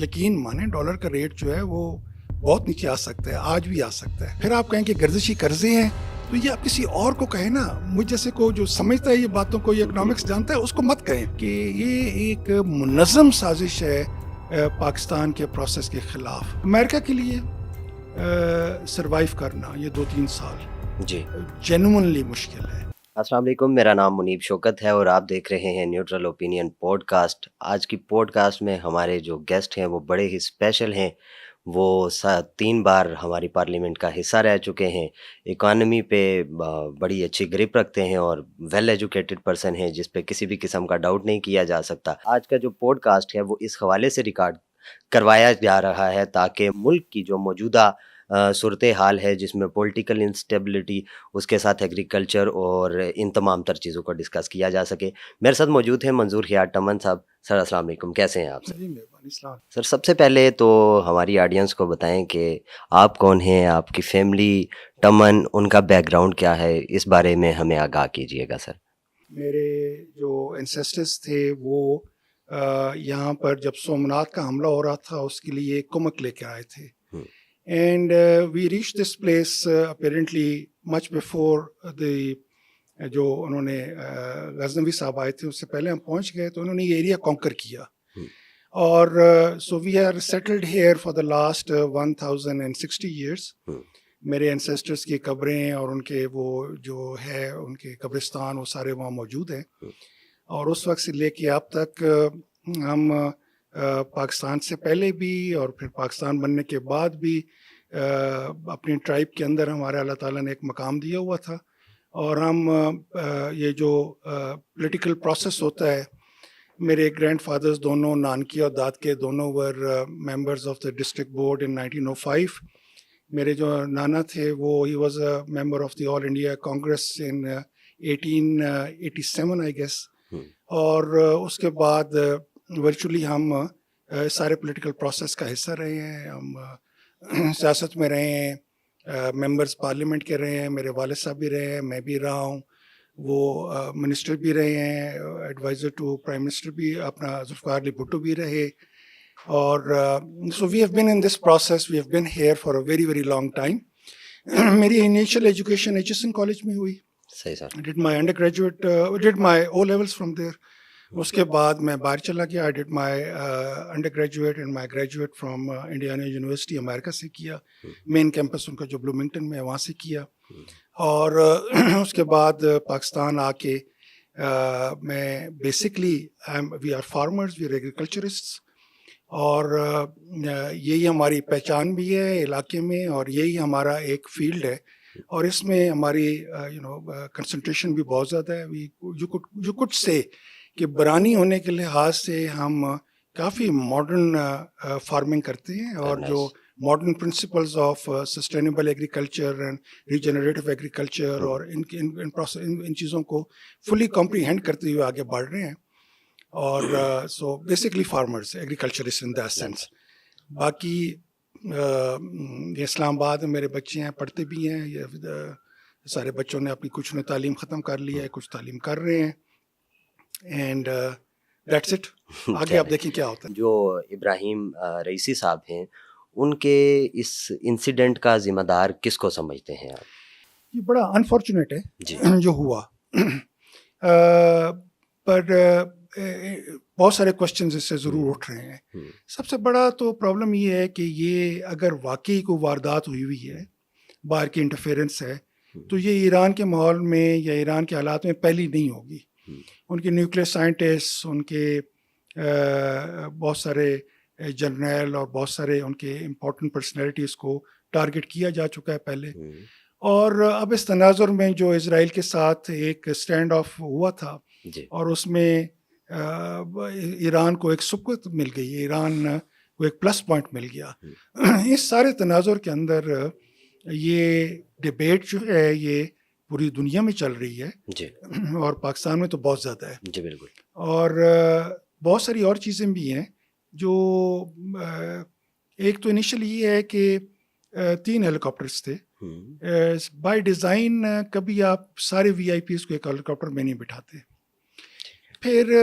یقین مانیں ڈالر کا ریٹ جو ہے وہ بہت نیچے آ سکتا ہے، آج بھی آ سکتا ہے. پھر آپ کہیں کہ گردشی قرضے ہیں تو یہ آپ کسی اور کو کہیں نا، مجھ جیسے کو جو سمجھتا ہے یہ باتوں کو، یہ اکنامکس جانتا ہے، اس کو مت کہیں کہ یہ ایک منظم سازش ہے پاکستان کے پروسیس کے خلاف. امریکہ کے لیے سروائیو کرنا یہ 2-3 سال جی جینوئنلی مشکل ہے. السلام علیکم، میرا نام منیب شوکت ہے اور آپ دیکھ رہے ہیں نیوٹرل اوپینین پوڈ کاسٹ. آج کی پوڈ کاسٹ میں ہمارے جو گیسٹ ہیں وہ بڑے ہی اسپیشل ہیں. وہ 3 بار ہماری پارلیمنٹ کا حصہ رہ چکے ہیں، اکانومی پہ بڑی اچھی گرپ رکھتے ہیں اور ویل ایجوکیٹڈ پرسن ہیں جس پہ کسی بھی قسم کا ڈاؤٹ نہیں کیا جا سکتا. آج کا جو پوڈ کاسٹ ہے وہ اس حوالے سے ریکارڈ کروایا جا رہا ہے تاکہ ملک کی جو موجودہ صورتحال ہے جس میں پولیٹیکل انسٹیبلٹی، اس کے ساتھ ایگریکلچر اور ان تمام تر چیزوں کو ڈسکس کیا جا سکے. میرے ساتھ موجود ہیں منظور حیات ٹمن صاحب. سر السلام علیکم، کیسے ہیں آپ سر؟ جی مہربانی. السلام. سر سب سے پہلے تو ہماری آڈینس کو بتائیں کہ آپ کون ہیں، آپ کی فیملی ٹمن، ان کا بیک گراؤنڈ کیا ہے، اس بارے میں ہمیں آگاہ کیجیے گا سر. میرے جو انسیسٹرز تھے وہ یہاں پر جب سومناتھ کا حملہ ہو رہا تھا اس کے لیے ایک کمک لے کے آئے تھے. And we reach this place apparently much before the جو انہوں نے غزنوی صاحب آئے تھے اس سے پہلے ہم پہنچ گئے تو انہوں نے یہ ایریا کانکر کیا. اور so we are settled here for the last 1060 years. میرے انسیسٹرز کی قبریں اور ان کے وہ جو ہے ان کے قبرستان وہ سارے وہاں موجود ہیں. اور اس وقت سے لے کے اب تک ہم پاکستان سے پہلے بھی اور پھر پاکستان بننے کے بعد بھی اپنی ٹرائب کے اندر ہمارے اللہ تعالیٰ نے ایک مقام دیا ہوا تھا. اور ہم یہ جو پولیٹیکل پروسیس ہوتا ہے، میرے گرینڈ فادرز دونوں نانکی اور داد کے دونوں were members of the district board in 1905. میرے جو نانا تھے وہ ہی was a member of the All India Congress in 1887 I guess. اور اس کے بعد ورچولی ہم سارے پولیٹیکل پروسیس کا حصہ رہے ہیں. ہم سیاست میں رہے ہیں، ممبرز پارلیمنٹ کے رہے ہیں، میرے والد صاحب بھی رہے ہیں، میں بھی رہا ہوں، وہ منسٹر بھی رہے ہیں، ایڈوائزر ٹو پرائم منسٹر بھی اپنا ذوالفقار علی بھٹو بھی رہے. اور so we have been in this process, we have been here for a very very long time. میری انیشیل ایجوکیشن ایچ کالج میں ہوئی. صحیح سر. I did my undergraduate, did my O levels from there. اس کے بعد میں باہر چلا گیا. I did my undergraduate and my graduate from Indiana University امریکہ سے کیا. مین کیمپس ان کا جو بلومنگٹن میں ہے وہاں سے کیا. اور اس کے بعد پاکستان آ کے میں basically we are farmers, we are agriculturists. اور یہی ہماری پہچان بھی ہے علاقے میں اور یہی ہمارا ایک فیلڈ ہے. اور اس میں ہماری کنسنٹریشن بھی بہت زیادہ ہے. یو کڈ سے کہ برانی ہونے کے لحاظ سے ہم کافی ماڈرن فارمنگ کرتے ہیں. اور جو modern principles of sustainable agriculture and regenerative agriculture اور ان چیزوں کو فلی کمپریہینڈ کرتے ہوئے آگے بڑھ رہے ہیں. اور so basically farmers, agriculturist in that sense. باقی یہ اسلام آباد میں میرے بچے ہیں، پڑھتے بھی ہیں. یہ سارے بچوں نے اپنی کچھ نے تعلیم ختم کر لی ہے، کچھ تعلیم کر رہے ہیں. And that's it. آگے آپ دیکھیں کیا ہوتا ہے. جو ابراہیم رئیسی صاحب ہیں ان کے اس انسیڈنٹ کا ذمہ دار کس کو سمجھتے ہیں آپ؟ یہ بڑا انفارچونیٹ ہے جو ہوا. پر بہت سارے کوشچنز اس سے ضرور اٹھ رہے ہیں. سب سے بڑا تو پرابلم یہ ہے کہ یہ اگر واقعی کوئی واردات ہوئی ہوئی ہے، باہر کی انٹرفیئرنس ہے، تو یہ ایران کے ماحول میں یا ایران کے حالات میں پہلی نہیں ہوگی. ان کے نیوکلیئر سائنٹسٹ، ان کے بہت سارے جرنیل اور بہت سارے ان کے امپورٹنٹ پرسنالٹیز کو ٹارگٹ کیا جا چکا ہے پہلے. اور اب اس تناظر میں جو اسرائیل کے ساتھ ایک اسٹینڈ آف ہوا تھا اور اس میں ایران کو ایک سبقت مل گئی، ایران کو ایک پلس پوائنٹ مل گیا. اس سارے تناظر کے اندر یہ ڈیبیٹ جو ہے یہ پوری دنیا میں چل رہی ہے اور پاکستان میں تو بہت زیادہ ہے. جی بالکل. اور بہت ساری اور چیزیں بھی ہیں جو ایک تو انیشل یہ ہے کہ 3 ہیلی کاپٹرس تھے. بائی ڈیزائن کبھی آپ سارے وی آئی پیز کو ایک ہیلی کاپٹر میں نہیں بٹھاتے. پھر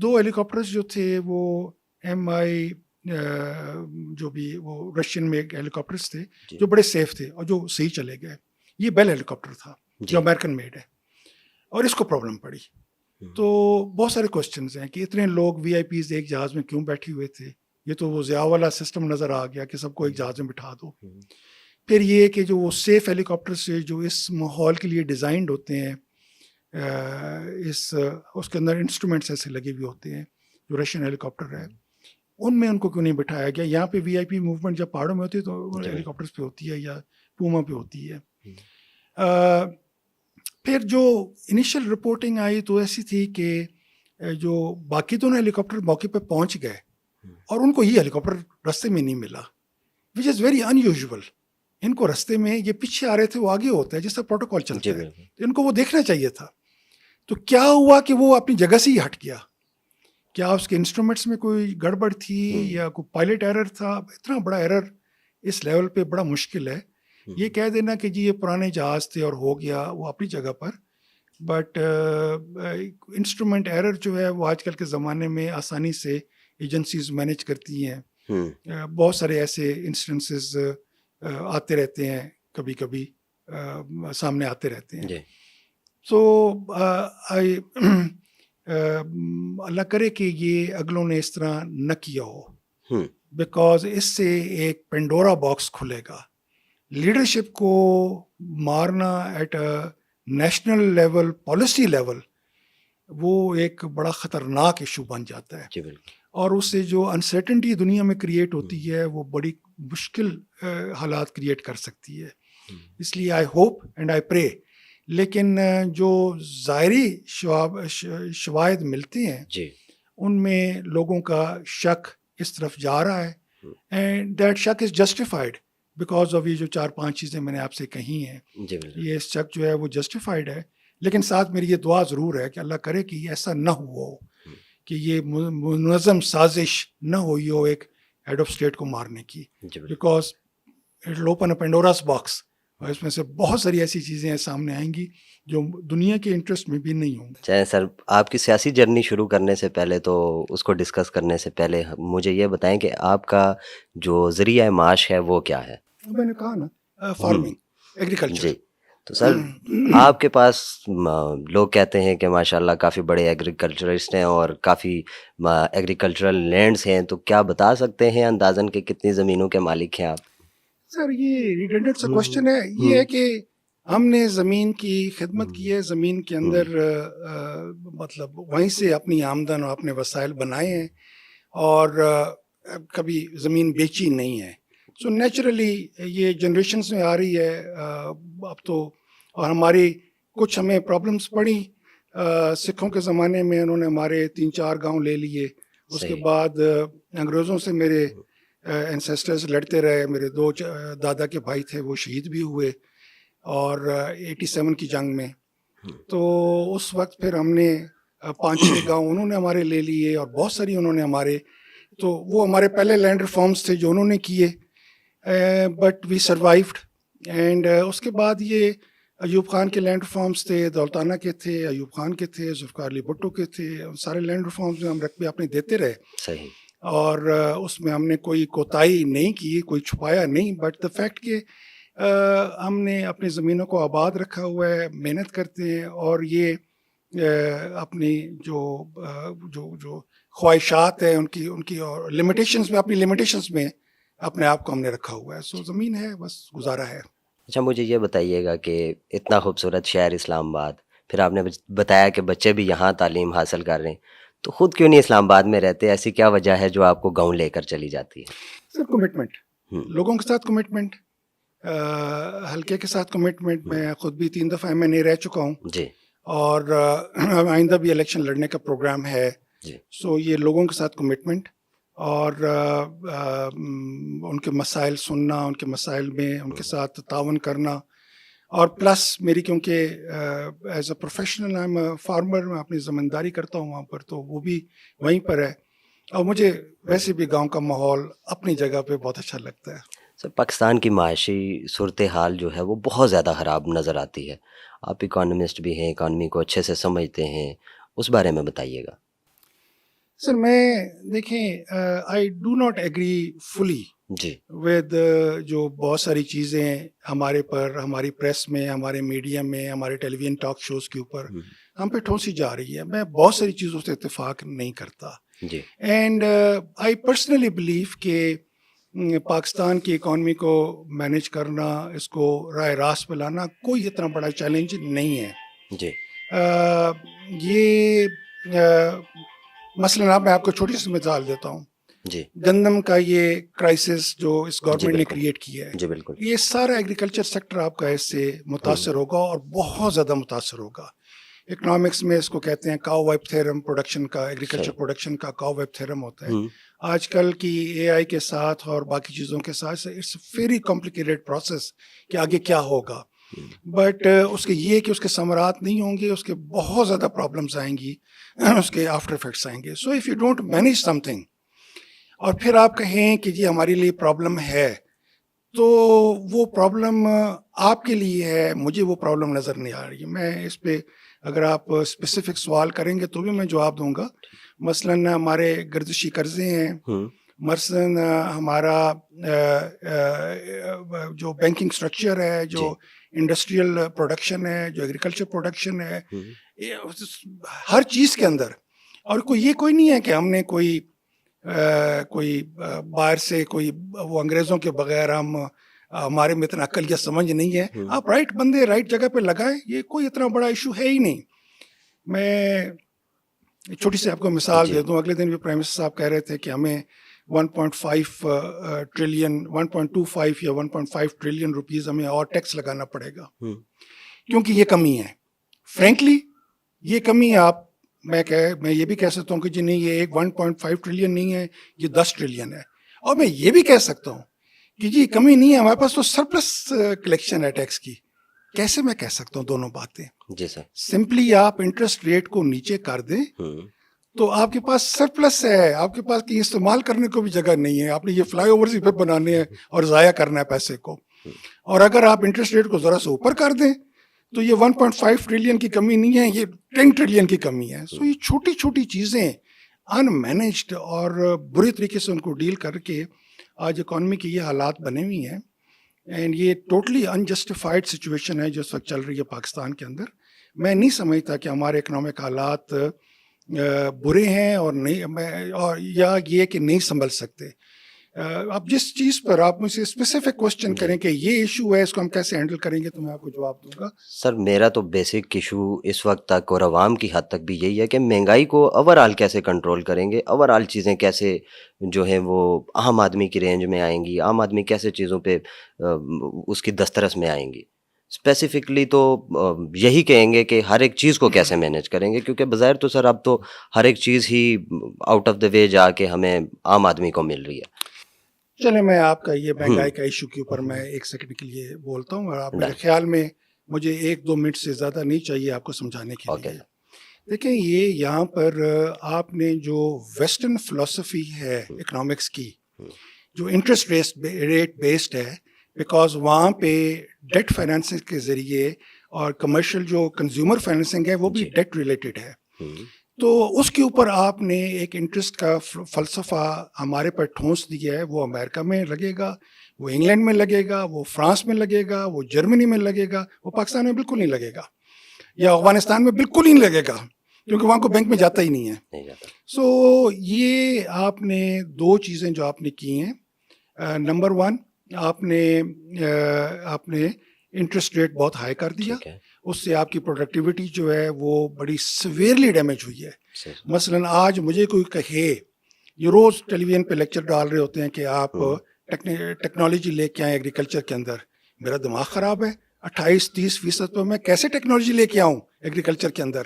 2 ہیلی کاپٹرز جو تھے وہ MI جو بھی وہ رشین میڈ ہیلی کاپٹرس تھے جی جو بڑے سیف تھے اور جو صحیح چلے گئے. یہ بیل ہیلی کاپٹر تھا جی جو امریکن میڈ ہے اور اس کو پرابلم پڑی. تو بہت سارے کوشچنز ہیں کہ اتنے لوگ وی آئی پیز ایک جہاز میں کیوں بیٹھے ہوئے تھے. یہ تو وہ ضیاء والا سسٹم نظر آ گیا کہ سب کو ایک جہاز میں بٹھا دو. پھر یہ کہ جو وہ سیف ہیلی کاپٹر سے جو اس ماحول کے لیے ڈیزائنڈ ہوتے ہیں, اس کے اندر انسٹرومنٹس ایسے لگے ہوئے ہوتے ہیں جو رشین ہیلی کاپٹر ہے, ان میں ان کو کیوں نہیں بٹھایا گیا. یہاں پہ وی آئی پی موومنٹ جب پہاڑوں میں ہوتی ہے تو ہیلی کاپٹرس پہ ہوتی ہے یا پوما پہ ہوتی ہے. پھر جو انیشل رپورٹنگ آئی تو ایسی تھی کہ جو باقی دونوں ہیلی کاپٹر موقع پہ پہنچ گئے اور ان کو یہ ہیلی کاپٹر رستے میں نہیں ملا, وچ از ویری ان یوزول. ان کو رستے میں یہ پیچھے آ رہے تھے, وہ آگے ہوتا ہے جس طرح پروٹوکال چلتا ہے, تو ان کو وہ دیکھنا چاہیے تھا. تو کیا ہوا کہ وہ اپنی جگہ سے ہی ہٹ گیا. کیا اس کے انسٹرومنٹس میں کوئی گڑبڑ تھی یا کوئی پائلٹ ایرر تھا؟ اتنا بڑا ایرر اس لیول پہ بڑا مشکل ہے. یہ کہہ دینا کہ جی یہ پرانے جہاز تھے اور ہو گیا, وہ اپنی جگہ پر, بٹ انسٹرومنٹ ایرر جو ہے وہ آج کل کے زمانے میں آسانی سے ایجنسیز مینیج کرتی ہیں. بہت سارے ایسے انسٹنسز آتے رہتے ہیں, کبھی کبھی سامنے آتے رہتے ہیں. تو اللہ کرے کہ یہ اگلوں نے اس طرح نہ کیا ہو, بیکاز اس سے ایک پینڈورا باکس کھلے گا. لیڈرشپ کو مارنا at a national level, policy level, وہ ایک بڑا خطرناک ایشو بن جاتا ہے. اور اس سے جو انسرٹنٹی دنیا میں کریٹ ہوتی ہے وہ بڑی مشکل حالات کریٹ کر سکتی ہے. اس لیے آئی ہوپ اینڈ آئی پرے, لیکن جو ظاہری شواہد ملتے ہیں ان میں لوگوں کا شک اس طرف جا رہا ہے, اینڈ دیٹ شک از جسٹیفائڈ بیکاز آف یہ جو 4-5 چیزیں میں نے آپ سے کہی ہیں. یہ شک جو ہے وہ جسٹیفائڈ ہے, لیکن ساتھ میری یہ دعا ضرور ہے کہ اللہ کرے کہ ایسا نہ ہو کہ یہ منظم سازش نہ ہوئی ہو ایک ہیڈ آف اسٹیٹ کو مارنے کی, because it will open a Pandora's box, اور اس میں سے بہت ساری ایسی چیزیں سامنے آئیں گی جو دنیا کے انٹرسٹ میں بھی نہیں ہوں گی. چاہے سر آپ کی سیاسی جرنی شروع کرنے سے پہلے, تو اس کو ڈسکس کرنے سے پہلے مجھے یہ بتائیں کہ آپ کا جو ذریعہ معاش ہے وہ کیا ہے؟ میں نے کہا نا, فارمنگ, ایگریکلچر. جی, تو سر آپ کے پاس لوگ کہتے ہیں کہ ماشاء اللہ کافی بڑے ایگریکلچرسٹ ہیں اور کافی ایگریکلچرل لینڈز ہیں, تو کیا بتا سکتے ہیں اندازاً کہ کتنی زمینوں کے مالک ہیں آپ؟ سر یہ ریڈنڈنٹ سا کوشچن ہے. یہ ہے کہ ہم نے زمین کی خدمت کی ہے, زمین کے اندر مطلب وہیں سے اپنی آمدن اور اپنے وسائل بنائے ہیں, اور کبھی زمین بیچی نہیں ہے. سو نیچرلی یہ جنریشنز میں آ رہی ہے اب تو, اور ہماری کچھ ہمیں پرابلمس پڑی سکھوں کے زمانے میں, انہوں نے ہمارے 3-4 گاؤں لے لیے. اس کے بعد انگریزوں سے میرے اینسیسٹرز لڑتے رہے. میرے 2 دادا کے بھائی تھے, وہ شہید بھی ہوئے, اور 87 کی جنگ میں. تو اس وقت پھر ہم نے 5-6 گاؤں انہوں نے ہمارے لے لیے, اور بہت ساری انہوں نے ہمارے, تو وہ ہمارے پہلے لینڈ ریفارمز تھے جو انہوں نے کیے, بٹ وی سروائیوڈ. اینڈ اس کے بعد یہ ایوب خان کے لینڈ ریفارمز تھے, دولتانہ کے تھے, ایوب خان کے تھے, ذوالفقار علی بھٹو کے تھے. سارے لینڈ ریفارمز میں ہم رقبے اپنے دیتے رہے. صحیح. اور اس میں ہم نے کوئی کوتاہی نہیں کی, کوئی چھپایا نہیں. بٹ دا فیکٹ کہ ہم نے اپنی زمینوں کو آباد رکھا ہوا ہے, محنت کرتے ہیں, اور یہ اپنی جو خواہشات ہیں ان کی اور لمیٹیشنز میں, اپنی لمیٹیشنز میں اپنے آپ کو ہم نے رکھا ہوا ہے. سو زمین ہے, بس گزارا ہے. اچھا, مجھے یہ بتائیے گا کہ اتنا خوبصورت شہر اسلام آباد, پھر آپ نے بتایا کہ بچے بھی یہاں تعلیم حاصل کر رہے ہیں, تو خود کیوں نہیں اسلام آباد میں رہتے؟ ایسی کیا وجہ ہے جو آپ کو گاؤں لے کر چلی جاتی ہے؟ سر کمٹمنٹ, لوگوں کے ساتھ کمٹمنٹ, حلقے کے ساتھ کمٹمنٹ. میں خود بھی 3 دفعہ MNA رہ چکا ہوں جی, اور آئندہ بھی الیکشن لڑنے کا پروگرام ہے. سو یہ لوگوں کے ساتھ کمٹمنٹ, اور ان کے مسائل سننا, ان کے مسائل میں ان کے ساتھ تعاون کرنا, اور پلس میری کیونکہ as a professional I am farmer, میں اپنی زمینداری کرتا ہوں وہاں پر, تو وہ بھی وہیں پر ہے. اور مجھے ویسے بھی گاؤں کا ماحول اپنی جگہ پہ بہت اچھا لگتا ہے. سر پاکستان کی معاشی صورتحال جو ہے وہ بہت زیادہ خراب نظر آتی ہے. آپ اکانومسٹ بھی ہیں, اکانومی کو اچھے سے سمجھتے ہیں, اس بارے میں بتائیے گا. سر میں دیکھیں I do not agree fully جی ود جو بہت ساری چیزیں ہمارے پر ہماری پریس میں, ہمارے میڈیا میں, ہمارے ٹیلی ویژن ٹاک شوز کے اوپر ہم پہ ٹھونسی جا رہی ہے. میں بہت ساری چیزوں سے اتفاق نہیں کرتا. جی اینڈ آئی پرسنلی بلیو کہ پاکستان کی اکانومی کو مینیج کرنا, اس کو رائے راست پہ لانا کوئی اتنا بڑا چیلنج نہیں ہے. جی یہ مثلاً اب میں آپ کو چھوٹی سی مثال دیتا ہوں. جی گندم کا یہ کرائسس جو اس جی گورنمنٹ نے بالکل. کریٹ کیا ہے, جی بالکل. یہ سارا ایگریکلچر سیکٹر آپ کا اس سے متاثر ہوگا اور بہت زیادہ متاثر ہوگا. اکنامکس میں اس کو کہتے ہیں کاؤ ویب تھیرم پروڈکشن کا, ایگریکلچر پروڈکشن کا کاؤ ویب تھیرم ہوتا ہے. آج کل کی اے آئی کے ساتھ اور باقی چیزوں کے ساتھ اٹس ویری کمپلیکیٹڈ پروسیس کہ آگے کیا ہوگا. بٹ اس کے یہ کہ اس کے ثمرات نہیں ہوں گے, اس کے بہت زیادہ پرابلمس آئیں گی, اس کے آفٹر افیکٹس آئیں گے. So if you don't manage some thing اور پھر آپ کہیں کہ جی ہمارے لیے پرابلم ہے, تو وہ پرابلم آپ کے لیے ہے, مجھے وہ پرابلم نظر نہیں آ رہی. میں اس پہ اگر آپ اسپیسیفک سوال کریں گے تو بھی میں جواب دوں گا. مثلاً ہمارے گردشی قرضے ہیں, مثلاً ہمارا جو بینکنگ اسٹرکچر ہے, جو انڈسٹریل پروڈکشن ہے, جو ایگریکلچر پروڈکشن ہے, ہر چیز کے اندر. اور کوئی نہیں ہے کہ ہم نے کوئی باہر سے کوئی وہ انگریزوں کے بغیر ہمارے میں اتنا عقل یا سمجھ نہیں ہے. آپ رائٹ بندے رائٹ جگہ پہ لگائیں, یہ کوئی اتنا بڑا ایشو ہے ہی نہیں. میں چھوٹی سی آپ کو مثال دے دوں. اگلے دن بھی پرائم منسٹر صاحب کہہ رہے تھے کہ ہمیں 1.5 ٹریلین 1.25 یا 1.5 ٹریلین روپیز ہمیں اور ٹیکس لگانا پڑے گا کیونکہ یہ کمی ہے. فرینکلی یہ کمی میں یہ بھی کہہ سکتا ہوں کہ جی نہیں, یہ ایک 1.5 ٹریلین نہیں ہے, یہ 10 ٹریلین ہے. اور میں یہ بھی کہہ سکتا ہوں کہ جی کمی نہیں ہے, ہمارے پاس تو سرپلس کلیکشن ہے ٹیکس کی. کیسے میں کہہ سکتا ہوں دونوں باتیں؟ جی سر, سمپلی آپ انٹرسٹ ریٹ کو نیچے کر دیں تو آپ کے پاس سرپلس ہے, آپ کے پاس کہیں استعمال کرنے کو بھی جگہ نہیں ہے. آپ نے یہ فلائی اوورز ہی پہ بنانے ہیں اور ضائع کرنا ہے پیسے کو. اور اگر آپ انٹرسٹ ریٹ کو ذرا سے اوپر کر دیں تو یہ 1.5 ٹریلین کی کمی نہیں ہے, یہ 10 ٹریلین کی کمی ہے. سو یہ چھوٹی چھوٹی چیزیں ان مینیجڈ اور بری طریقے سے ان کو ڈیل کر کے آج اکانومی کی یہ حالات بنے ہوئی ہیں. اینڈ یہ ٹوٹلی انجسٹیفائڈ سچویشن ہے جو اس وقت چل رہی ہے پاکستان کے اندر. میں نہیں سمجھتا کہ ہمارے اکنامک حالات برے ہیں اور نہیں, اور یا یہ کہ نہیں سنبھل سکتے. اب جس چیز پر آپ مجھ سے اسپیسیفک کوشچن کریں کہ یہ ایشو ہے, اس کو ہم کیسے ہینڈل کریں گے, تو میں آپ کو جواب دوں گا. سر میرا تو بیسک ایشو اس وقت تک اور عوام کی حد تک بھی یہی ہے کہ مہنگائی کو اوور آل کیسے کنٹرول کریں گے, اوور آل چیزیں کیسے جو ہیں وہ عام آدمی کی رینج میں آئیں گی, عام آدمی کیسے چیزوں پہ اس کی دسترس میں آئیں گی. اسپیسیفکلی تو یہی کہیں گے کہ ہر ایک چیز کو کیسے مینیج کریں گے, کیونکہ بظاہر تو سر اب تو ہر ایک چیز ہی آؤٹ آف دا وے جا کے ہمیں عام آدمی کو مل رہی ہے. چلیں میں آپ کا یہ مہنگائی کا ایشو کے اوپر میں 1 سیکنڈ کے لیے بولتا ہوں, اور آپ میرے خیال میں مجھے 1-2 منٹ سے زیادہ نہیں چاہیے آپ کو سمجھانے کے لیے. دیکھیں یہ یہاں پر آپ نے جو ویسٹرن فلسفی ہے اکنامکس کی, جو انٹرسٹ ریٹ بیسڈ ہے, بیکاز وہاں پہ ڈیٹ فائنینسنگ کے ذریعے اور کمرشل جو کنزیومر فائنینسنگ ہے وہ بھی ڈیٹ ریلیٹڈ ہے, تو اس کے اوپر آپ نے ایک انٹرسٹ کا فلسفہ ہمارے پر ٹھونس دیا ہے. وہ امریکہ میں لگے گا, وہ انگلینڈ میں لگے گا, وہ فرانس میں لگے گا, وہ جرمنی میں لگے گا, وہ پاکستان میں بالکل نہیں لگے گا, یا افغانستان میں بالکل ہی نہیں لگے گا کیونکہ وہاں کو بینک میں جاتا ہی نہیں ہے. سو یہ آپ نے 2 چیزیں جو آپ نے کی ہیں, نمبر 1 آپ نے انٹرسٹ ریٹ بہت ہائی کر دیا, اس سے آپ کی پروڈکٹیوٹی جو ہے وہ بڑی سویئرلی ڈیمیج ہوئی ہے. مثلاً آج مجھے کوئی کہے, یہ روز ٹیلی ویژن پہ لیکچر ڈال رہے ہوتے ہیں کہ آپ ٹیکنالوجی لے کے آئیں ایگریکلچر کے اندر. میرا دماغ خراب ہے, 28-30% پہ میں کیسے ٹیکنالوجی لے کے آؤں ایگریکلچر کے اندر؟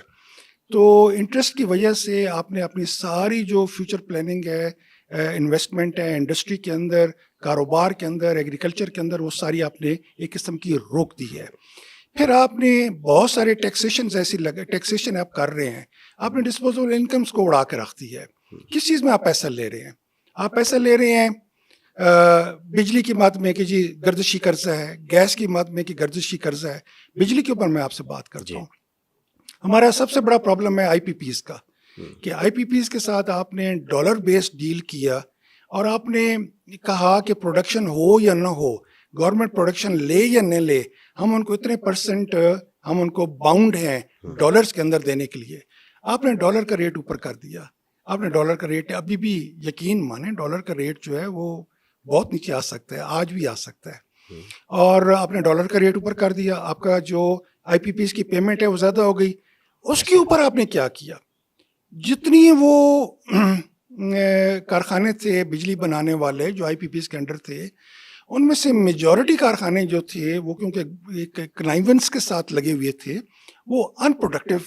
تو انٹرسٹ کی وجہ سے آپ نے اپنی ساری جو فیوچر پلاننگ ہے, انویسٹمنٹ ہے انڈسٹری کے اندر, کاروبار کے اندر, ایگریکلچر کے اندر, وہ ساری آپ نے ایک قسم کی روک دی ہے. پھر آپ نے بہت سارے ٹیکسیشن آپ کر رہے ہیں, آپ نے ڈسپوزیبل انکمس کو اڑا کے رکھ دی ہے. کس چیز میں آپ پیسہ لے رہے ہیں؟ آپ پیسہ لے رہے ہیں بجلی کی مد میں کہ جی گردشی قرضہ ہے, گیس کی مد میں کہ گردشی قرضہ ہے. بجلی کے اوپر میں آپ سے بات کرتا ہوں. ہمارا سب سے بڑا پرابلم ہے آئی پی پیز کا. کہ آئی پی پیز کے ساتھ آپ نے ڈالر بیسڈ ڈیل کیا اور آپ نے کہا کہ پروڈکشن ہو یا نہ ہو, گورنمنٹ پروڈکشن لے یا نہ لے, ہم ان کو اتنے پرسنٹ ہم ان کو باؤنڈ ہیں ڈالرز کے اندر دینے کے لیے. آپ نے ڈالر کا ریٹ اوپر کر دیا. آپ نے ڈالر کا ریٹ, ابھی بھی یقین مانیں ڈالر کا ریٹ جو ہے وہ بہت نیچے آ سکتا ہے, آج بھی آ سکتا ہے. اور آپ نے ڈالر کا ریٹ اوپر کر دیا, آپ کا جو آئی پی پیز کی پیمنٹ ہے وہ زیادہ ہو گئی. اس کے اوپر آپ نے کیا کیا, جتنی وہ کارخانے تھے بجلی بنانے والے جو آئی پی پیز کے انڈر تھے, ان میں سے میجورٹی کارخانے جو تھے وہ کیونکہ ایک کنائیونس کے ساتھ لگے ہوئے تھے, وہ ان پروڈکٹیو,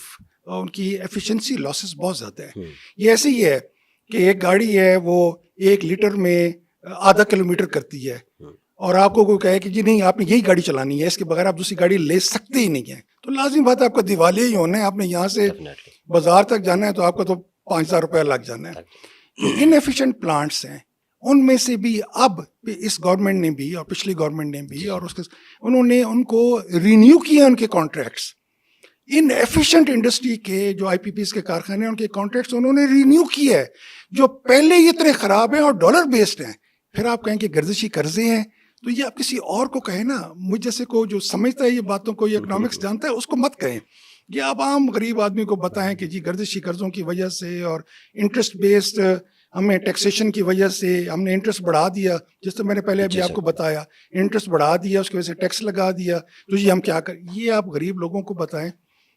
ان کی ایفیشنسی لاسز بہت زیادہ ہے. یہ ایسے ہی ہے کہ ایک گاڑی ہے وہ 1 لیٹر میں آدھا کلومیٹر کرتی ہے, اور آپ کو کوئی کہے کہ جی نہیں آپ نے یہی گاڑی چلانی ہے, اس کے بغیر آپ دوسری گاڑی لے سکتے ہی نہیں ہیں, تو لازم بات ہے آپ کا دیوالیہ ہی ہونا ہے. آپ نے یہاں سے بازار تک جانا ہے تو آپ کا تو 5,000 روپیہ لگ جانا ہے. ان ایفیشینٹ پلانٹس ہیں, ان میں سے بھی اب اس گورنمنٹ نے بھی اور پچھلی گورنمنٹ نے بھی اور اس کے انہوں نے ان کو رینیو کیا ان کے کانٹریکٹس. ان ایفیشینٹ انڈسٹری کے جو آئی پی پیز کے کارخانے ہیں ان کے کانٹریکٹس انہوں نے رینیو کیا ہے, جو پہلے ہی اتنے خراب ہیں اور ڈالر بیسڈ ہیں. پھر آپ کہیں کہ گردشی قرضے ہیں, تو یہ آپ کسی اور کو کہیں نا, مجھ جیسے کو جو سمجھتا ہے یہ باتوں کو, یہ اکنامکس جانتا ہے, اس کو مت کہیں. یہ آپ عام غریب آدمی کو بتائیں کہ جی گردشی قرضوں کی وجہ سے اور انٹرسٹ بیسڈ ہمیں ٹیکسیشن کی وجہ سے ہم نے انٹرسٹ بڑھا دیا, جس طرح میں نے پہلے ابھی آپ کو بتایا, انٹرسٹ بڑھا دیا, اس کی وجہ سے ٹیکس لگا دیا, تو جی ہم کیا کریں. یہ آپ غریب لوگوں کو بتائیں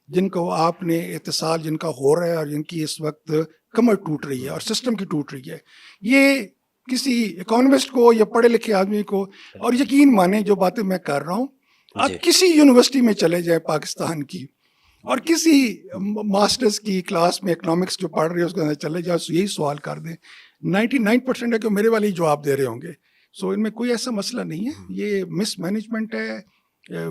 جن کو آپ نے اتصال جن کا ہو رہا ہے اور جن کی اس وقت کمر ٹوٹ رہی ہے اور سسٹم کی ٹوٹ رہی ہے. یہ کسی اکانومسٹ کو یا پڑھے لکھے آدمی کو, اور یقین مانیں جو باتیں میں کر رہا ہوں, آپ کسی یونیورسٹی میں چلے جائیں پاکستان کی اور کسی ماسٹرز کی کلاس میں اکنامکس جو پڑھ رہے ہیں اس کے اندر چلے جائیں, یہی سوال کر دیں, 99% ہے کہ میرے والے ہی جواب دے رہے ہوں گے. سو ان میں کوئی ایسا مسئلہ نہیں ہے, یہ مس مینجمنٹ ہے,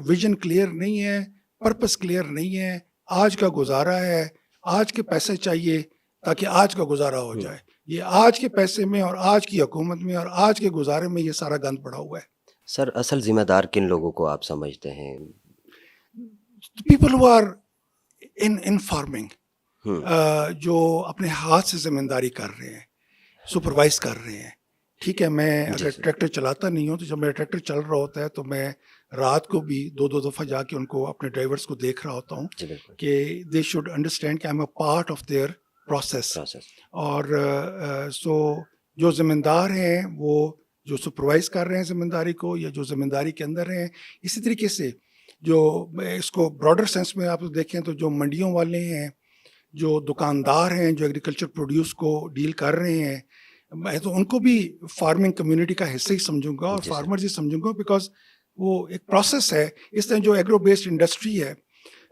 ویژن کلیئر نہیں ہے, پرپس کلیئر نہیں ہے, آج کا گزارا ہے, آج کے پیسے چاہیے تاکہ آج کا گزارا ہو جائے. یہ آج کے پیسے میں اور آج کی حکومت میں اور آج کے گزارے میں یہ سارا گند پڑا ہوا ہے. سر اصل ذمہ دار کن لوگوں کو آپ سمجھتے ہیں؟ People who are in farming, جو اپنے ہاتھ سے زمینداری کر رہے ہیں, سپروائز کر رہے ہیں. ٹھیک ہے, میں اگر ٹریکٹر چلاتا نہیں ہوں تو جب میرا ٹریکٹر چل رہا ہوتا ہے تو میں رات کو بھی 2 دفعہ جا کے ان کو اپنے ڈرائیورس کو دیکھ رہا ہوتا ہوں کہ دے شوڈ انڈرسٹینڈ کہ I am a part of their process. اور سو جو زمیندار ہیں وہ جو سپروائز کر رہے ہیں زمینداری کو, یا جو زمینداری کے اندر ہیں, اسی طریقے سے جو اس کو براڈر سینس میں آپ دیکھیں تو جو منڈیوں والے ہیں, جو دکاندار ہیں, جو ایگریکلچر پروڈیوس کو ڈیل کر رہے ہیں, میں تو ان کو بھی فارمنگ کمیونٹی کا حصہ ہی سمجھوں گا اور فارمرز ہی سمجھوں گا, بیکاز وہ ایک پروسیس ہے. اس طرح جو ایگرو بیسڈ انڈسٹری ہے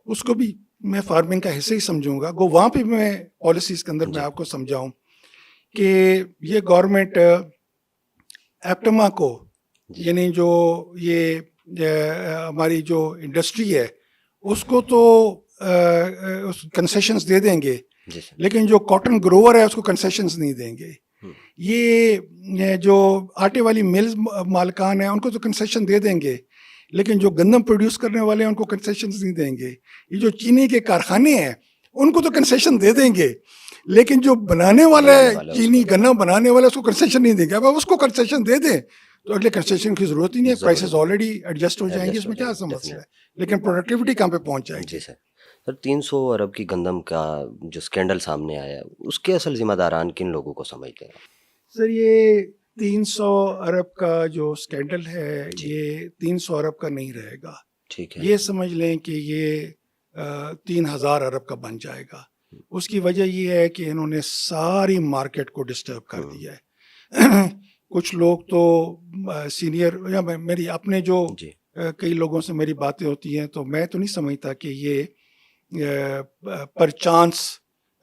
اس کو بھی میں فارمنگ کا حصہ ہی سمجھوں گا. گو وہاں پہ میں پالیسیز کے اندر میں آپ کو سمجھاؤں کہ یہ گورنمنٹ ایپٹما کو, یعنی جو یہ ہماری جو انڈسٹری ہے اس کو تو کنسیشنز دے دیں گے, لیکن جو کاٹن گروور ہے اس کو کنسیشنز نہیں دیں گے. یہ جو آٹے والی ملز مالکان ہیں ان کو تو کنسیشن دے دیں گے, لیکن جو گندم پروڈیوس کرنے والے ہیں ان کو کنسیشنز نہیں دیں گے. یہ جو چینی کے کارخانے ہیں ان کو تو کنسیشن دے دیں گے, لیکن جو بنانے والا ہے چینی گندم بنانے والا اس کو کنسیشن نہیں دیں گے. اب اس کو کنسیشن دے دیں تو اگلے کنسیشن کی ضرورت ہی نہیں ہے, پرائسز آلریڈی ایڈجسٹ ہو جائیں گے, اس میں کیا مسئلہ ہے, لیکن پروڈکٹیوٹی کہاں پہ پہنچ جائے گی. جی سر. سر 300 ارب کی گندم کا جو اسکینڈل سامنے آیا اس کے اصل ذمہ داران کن لوگوں کو سمجھتے ہیں؟ سر یہ 300 ارب کا جو اسکینڈل ہے یہ 300 ارب کا نہیں رہے گا. ٹھیک ہے, یہ سمجھ لیں کہ یہ 3000 ارب کا بن جائے گا. اس کی وجہ یہ ہے کہ انہوں نے ساری مارکیٹ کو ڈسٹرب کر دیا ہے. کچھ لوگ تو سینئر یا میری اپنے جو کئی لوگوں سے میری باتیں ہوتی ہیں تو میں تو نہیں سمجھتا کہ یہ پر چانس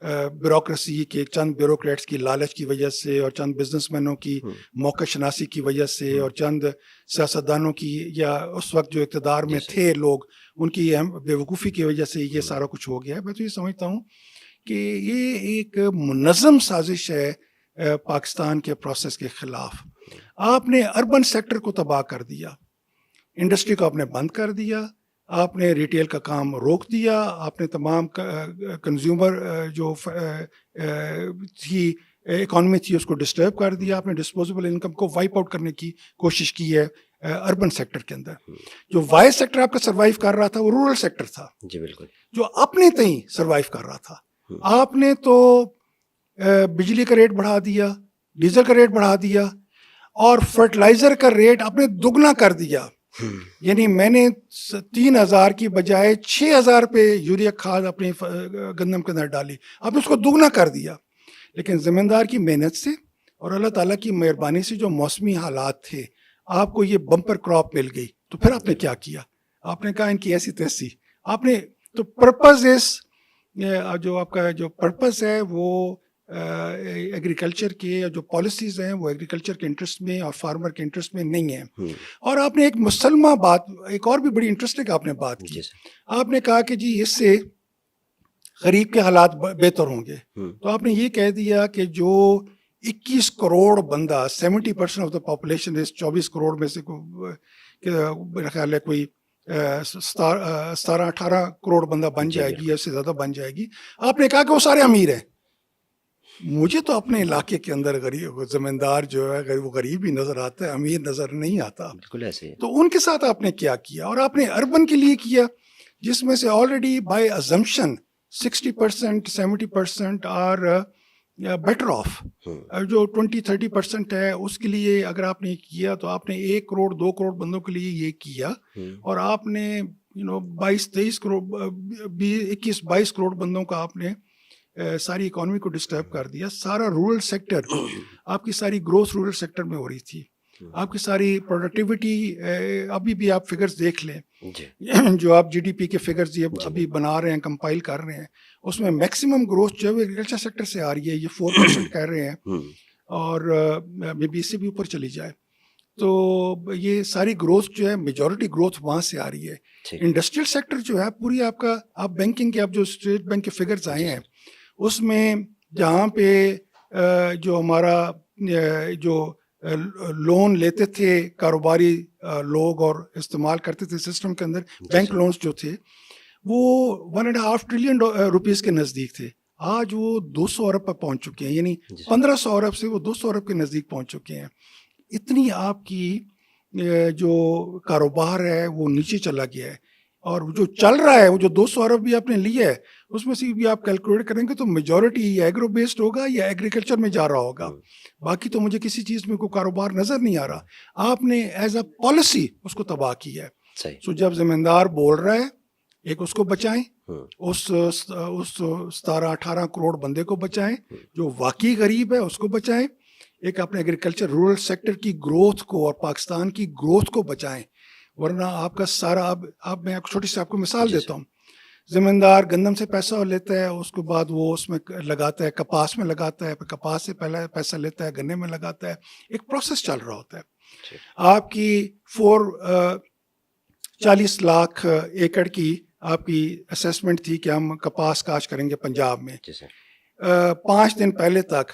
بیوروکریسی کے چند بیوروکریٹس کی لالچ کی وجہ سے اور چند بزنس مینوں کی موقع شناسی کی وجہ سے اور چند سیاستدانوں کی یا اس وقت جو اقتدار میں تھے لوگ ان کی بے وقوفی کی وجہ سے یہ سارا کچھ ہو گیا ہے. میں تو یہ سمجھتا ہوں کہ یہ ایک منظم سازش ہے پاکستان کے پروسیس کے خلاف. آپ نے اربن سیکٹر کو تباہ کر دیا, انڈسٹری کو آپ نے بند کر دیا, آپ نے ریٹیل کا کام روک دیا, آپ نے تمام کنزیومر جو تھی اکانومی تھی اس کو ڈسٹرب کر دیا, آپ نے ڈسپوزیبل انکم کو وائپ آؤٹ کرنے کی کوشش کی ہے اربن سیکٹر کے اندر. جو وائس سیکٹر آپ کا سروائیو کر رہا تھا وہ رورل سیکٹر تھا, جی بالکل, جو اپنے تئیں سروائیو کر رہا تھا. آپ نے تو بجلی کا ریٹ بڑھا دیا, ڈیزل کا ریٹ بڑھا دیا, اور فرٹیلائزر کا ریٹ آپ نے دگنا کر دیا. یعنی میں نے 3,000 کی بجائے 6,000 پہ یوریا کھاد اپنی گندم کے اندر ڈالی, آپ نے اس کو دگنا کر دیا. لیکن زمیندار کی محنت سے اور اللہ تعالیٰ کی مہربانی سے جو موسمی حالات تھے, آپ کو یہ بمپر کراپ مل گئی. تو پھر آپ نے کیا کیا؟ آپ نے کہا ان کی ایسی تیسی. آپ نے تو پرپز جو آپ کا جو پرپز ہے وہ ایگریکلچر کے جو پالیسیز ہیں وہ ایگریکلچر کے انٹرسٹ میں اور فارمر کے انٹرسٹ میں نہیں ہیں. اور آپ نے ایک مسلمہ بات, ایک اور بھی بڑی انٹرسٹنگ آپ نے بات کی. آپ نے کہا کہ جی اس سے غریب کے حالات بہتر ہوں گے. تو آپ نے یہ کہہ دیا کہ جو 21 کروڑ بندہ 70% آف دا پاپولیشن ہے, 24 کروڑ میں سے میرا خیال ہے کوئی 17-18 کروڑ بندہ بن جائے گی یا اس سے زیادہ بن جائے گی. آپ نے کہا کہ وہ سارے امیر ہیں. مجھے تو اپنے علاقے کے اندر غریب زمیندار جو ہے وہ غریب ہی نظر آتا ہے, امیر نظر نہیں آتا. بالکل ایسے. تو ان کے ساتھ آپ نے کیا کیا؟ اور آپ نے اربن کے لیے کیا جس میں سے already by assumption 60% 70% are better off. جو 20-30% ہے اس کے لیے اگر آپ نے کیا تو آپ نے 1 کروڑ 2 کروڑ بندوں کے لیے یہ کیا, اور آپ نے 22-23 کروڑ 21-22 کروڑ بندوں کا آپ نے ساری اکانومی کو ڈسٹرب کر دیا. سارا رورل سیکٹر, آپ کی ساری گروتھ رورل سیکٹر میں ہو رہی تھی. آپ کی ساری پروڈکٹیوٹی, ابھی بھی آپ فگرز دیکھ لیں, جو آپ جی ڈی پی کے فگرز یہ ابھی بنا رہے ہیں, کمپائل کر رہے ہیں, اس میں میکسیمم گروتھ جو ہے وہ ایگریکلچر سیکٹر سے آ رہی ہے. یہ 4% کہہ رہے ہیں, اور مے بی اس سے بھی اوپر چلی جائے. تو یہ ساری گروتھ جو ہے میجورٹی گروتھ وہاں سے آ رہی ہے. انڈسٹریل سیکٹر جو ہے پوری آپ کا, آپ بینکنگ کے, آپ جو اسٹیٹ بینک کے فگرز آئے ہیں اس میں جہاں پہ جو ہمارا جو لون لیتے تھے کاروباری لوگ اور استعمال کرتے تھے سسٹم کے اندر, بینک لونز جو تھے وہ 1.5 ٹریلین روپیز کے نزدیک تھے. آج وہ 200 ارب پر پہنچ چکے ہیں, یعنی 1500 ارب سے وہ 200 ارب کے نزدیک پہنچ چکے ہیں. اتنی آپ کی جو کاروبار ہے وہ نیچے چلا گیا ہے. اور جو چل رہا ہے وہ جو 200 ارب بھی آپ نے لیا ہے اس میں سے بھی آپ کیلکولیٹ کریں گے تو میجورٹی یا ایگرو بیسڈ ہوگا یا ایگریکلچر میں جا رہا ہوگا. باقی تو مجھے کسی چیز میں کوئی کاروبار نظر نہیں آ رہا. آپ نے ایز اے پالیسی اس کو تباہ کیا ہے. سو جب زمیندار بول رہا ہے, ایک اس کو بچائیں, اس 17-18 کروڑ بندے کو بچائیں, جو واقعی غریب ہے اس کو بچائیں, ایک اپنے ایگریکلچر رورل سیکٹر کی گروتھ کو اور پاکستان کی گروتھ کو بچائیں. ورنہ آپ کا سارا, اب میں چھوٹی سی آپ کو مثال دیتا ہوں. زمیندار گندم سے پیسہ لیتا ہے, اس کے بعد وہ اس میں لگاتا ہے, کپاس میں لگاتا ہے, پھر کپاس سے پہلے پیسہ لیتا ہے, گنے میں لگاتا ہے. ایک پروسیس چل رہا ہوتا ہے. آپ کی 40 لاکھ ایکڑ کی آپ کی اسیسمنٹ تھی کہ ہم کپاس کاشت کریں گے پنجاب میں. 5 دن پہلے تک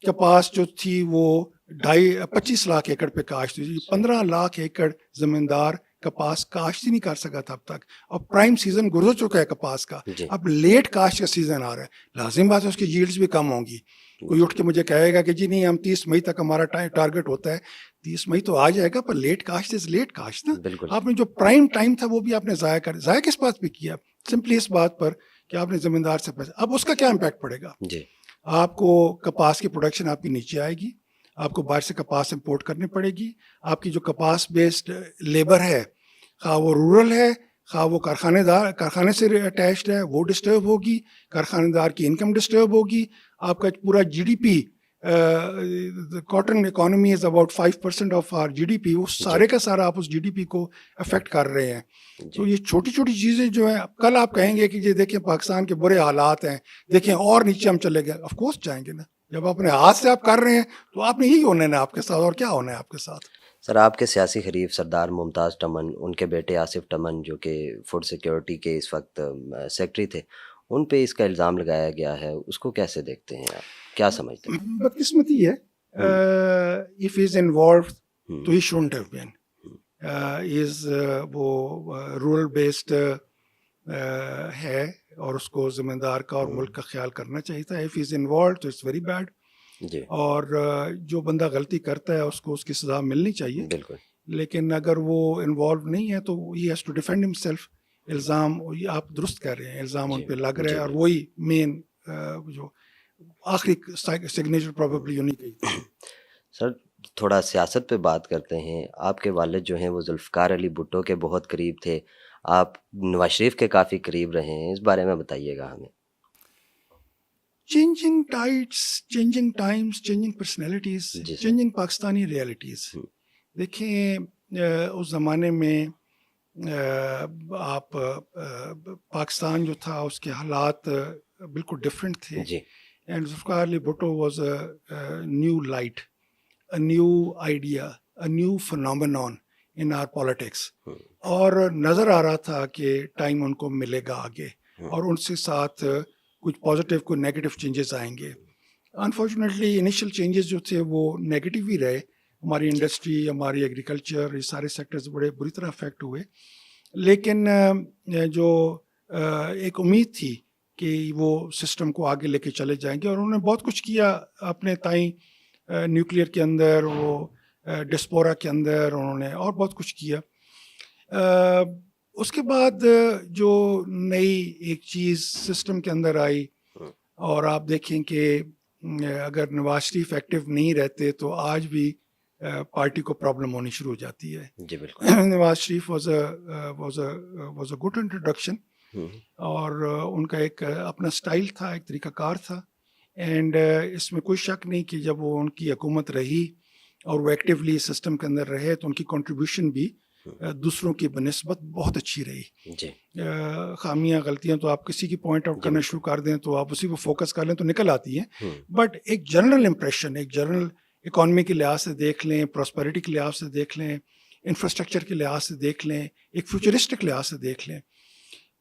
کپاس جو تھی وہ 25 لاکھ ایکڑ پہ کاشت ہوئی. 15 لاکھ ایکڑ زمیندار کپاس کاشت ہی نہیں کر سکا تب تک. اب پرائم سیزن گزر چکا ہے کپاس کا, اب لیٹ کاشت کا سیزن آ رہا ہے. لازم بات ہے اس کی ییلڈز بھی کم ہوں گی. کوئی اٹھ کے مجھے کہے گا کہ جی نہیں ہم 30 مئی تک ہمارا ٹارگٹ ہوتا ہے. 30 مئی تو آ جائے گا, پر لیٹ کاشت از لیٹ کاشت نا. آپ نے جو پرائم ٹائم تھا وہ بھی آپ نے ضائع کس بات پہ کیا؟ سمپلی اس بات پر کہ آپ نے زمیندار سے پیسہ. اب اس کا کیا امپیکٹ پڑے گا؟ آپ کو کپاس کی پروڈکشن آپ کی نیچے آئے گی, آپ کو باہر سے کپاس امپورٹ کرنی پڑے گی. آپ کی جو کپاس بیسڈ لیبر ہے, خواہ وہ رورل ہے خواہ وہ کارخانے سے اٹیچڈ ہے, وہ ڈسٹرب ہوگی. کارخانے دار کی انکم ڈسٹرب ہوگی. آپ کا پورا G D P, cotton economy is about 5% of our G D P, وہ سارے کا سارا آپ اس جی ڈی پی کو افیکٹ کر رہے ہیں. تو یہ چھوٹی چھوٹی چیزیں جو ہیں, کل آپ کہیں گے کہ یہ دیکھیں پاکستان کے برے حالات ہیں, دیکھیں اور نیچے ہم چلے گئے. آف کورس جائیں گے نا. جب اپنے ہاتھ سے آپ کر رہے ہیں تو آپ نے یہی ہونا ہے آپ کے ساتھ, اور کیا ہونا ہے آپ کے ساتھ. سر, آپ کے سیاسی حریف سردار ممتاز ٹمن, ان کے بیٹے آصف ٹمن جو کہ فوڈ سیکیورٹی کے اس وقت سیکرٹری تھے, ان پہ اس کا الزام لگایا گیا ہے. اس کو کیسے دیکھتے ہیں آپ, کیا سمجھتے ہیں؟ بدقسمتی ہے. If he is involved تو he shouldn't have been. از وہ رورل بیسڈ ہے اور اس کو ذمہ دار کا اور ملک کا خیال کرنا چاہیے تھا. اف از انوالوڈ تو اٹس ویری بیڈ. جی اور جو بندہ غلطی کرتا ہے اس کو اس کی سزا ملنی چاہیے. بالکل. لیکن اگر وہ انوالو نہیں ہے تو ہی ہیز ٹو ڈیفینڈ ہم سیلف. الزام آپ درست کہہ رہے ہیں, الزام ان پہ لگ رہا ہے اور وہی مین جو آخری سگنیچر پروبیبلی انہیں کی تھی. سر تھوڑا سیاست پہ بات کرتے ہیں. آپ کے والد جو ہیں وہ ذوالفقار علی بھٹو کے بہت قریب تھے, آپ نواز شریف کے کافی قریب رہے ہیں, اس بارے میں بتائیے گا ہمیں. Changing tides, changing times, changing personalities, changing Pakistani realities. دیکھیں اس زمانے میں آپ پاکستان جو تھا اس کے حالات بالکل ڈفرینٹ تھے. جی and Zulfikar Ali Bhutto was a new light, a new idea, a new phenomenon in our politics. اور نظر آ رہا تھا کہ ٹائم ان کو ملے گا آگے اور ان سے ساتھ کچھ پازیٹیو کوئی نیگیٹو چینجز آئیں گے. انفارچونیٹلی انیشیل چینجز جو تھے وہ نیگیٹو ہی رہے. ہماری انڈسٹری, ہماری ایگریکلچر, یہ سارے سیکٹرز بڑے بری طرح افیکٹ ہوئے. لیکن جو ایک امید تھی کہ وہ سسٹم کو آگے لے کے چلے جائیں گے, اور انہوں نے بہت کچھ کیا اپنے تائیں. نیوکلیئر کے اندر, وہ ڈسپورا کے اندر انہوں نے اور بہت کچھ کیا. اس کے بعد جو نئی ایک چیز سسٹم کے اندر آئی, اور آپ دیکھیں کہ اگر نواز شریف ایکٹیو نہیں رہتے تو آج بھی پارٹی کو پرابلم ہونی شروع ہو جاتی ہے. جی بالکل. Nawaz Sharif was a good introduction, اور ان کا ایک اپنا سٹائل تھا, ایک طریقہ کار تھا. اینڈ اس میں کوئی شک نہیں کہ جب وہ ان کی حکومت رہی اور وہ ایکٹیولی سسٹم کے اندر رہے تو ان کی کنٹریبیوشن بھی دوسروں کی بنسبت بہت اچھی رہی. جی خامیاں غلطیاں تو آپ کسی کی پوائنٹ آؤٹ کرنا شروع کر دیں تو آپ اسی پہ فوکس کر لیں تو نکل آتی ہیں. بٹ ایک جنرل امپریشن, ایک جنرل اکانومی کے لحاظ سے دیکھ لیں, پراسپیرٹی کے لحاظ سے دیکھ لیں, انفراسٹرکچر کے لحاظ سے دیکھ لیں, ایک فیوچرسٹک لحاظ سے دیکھ لیں,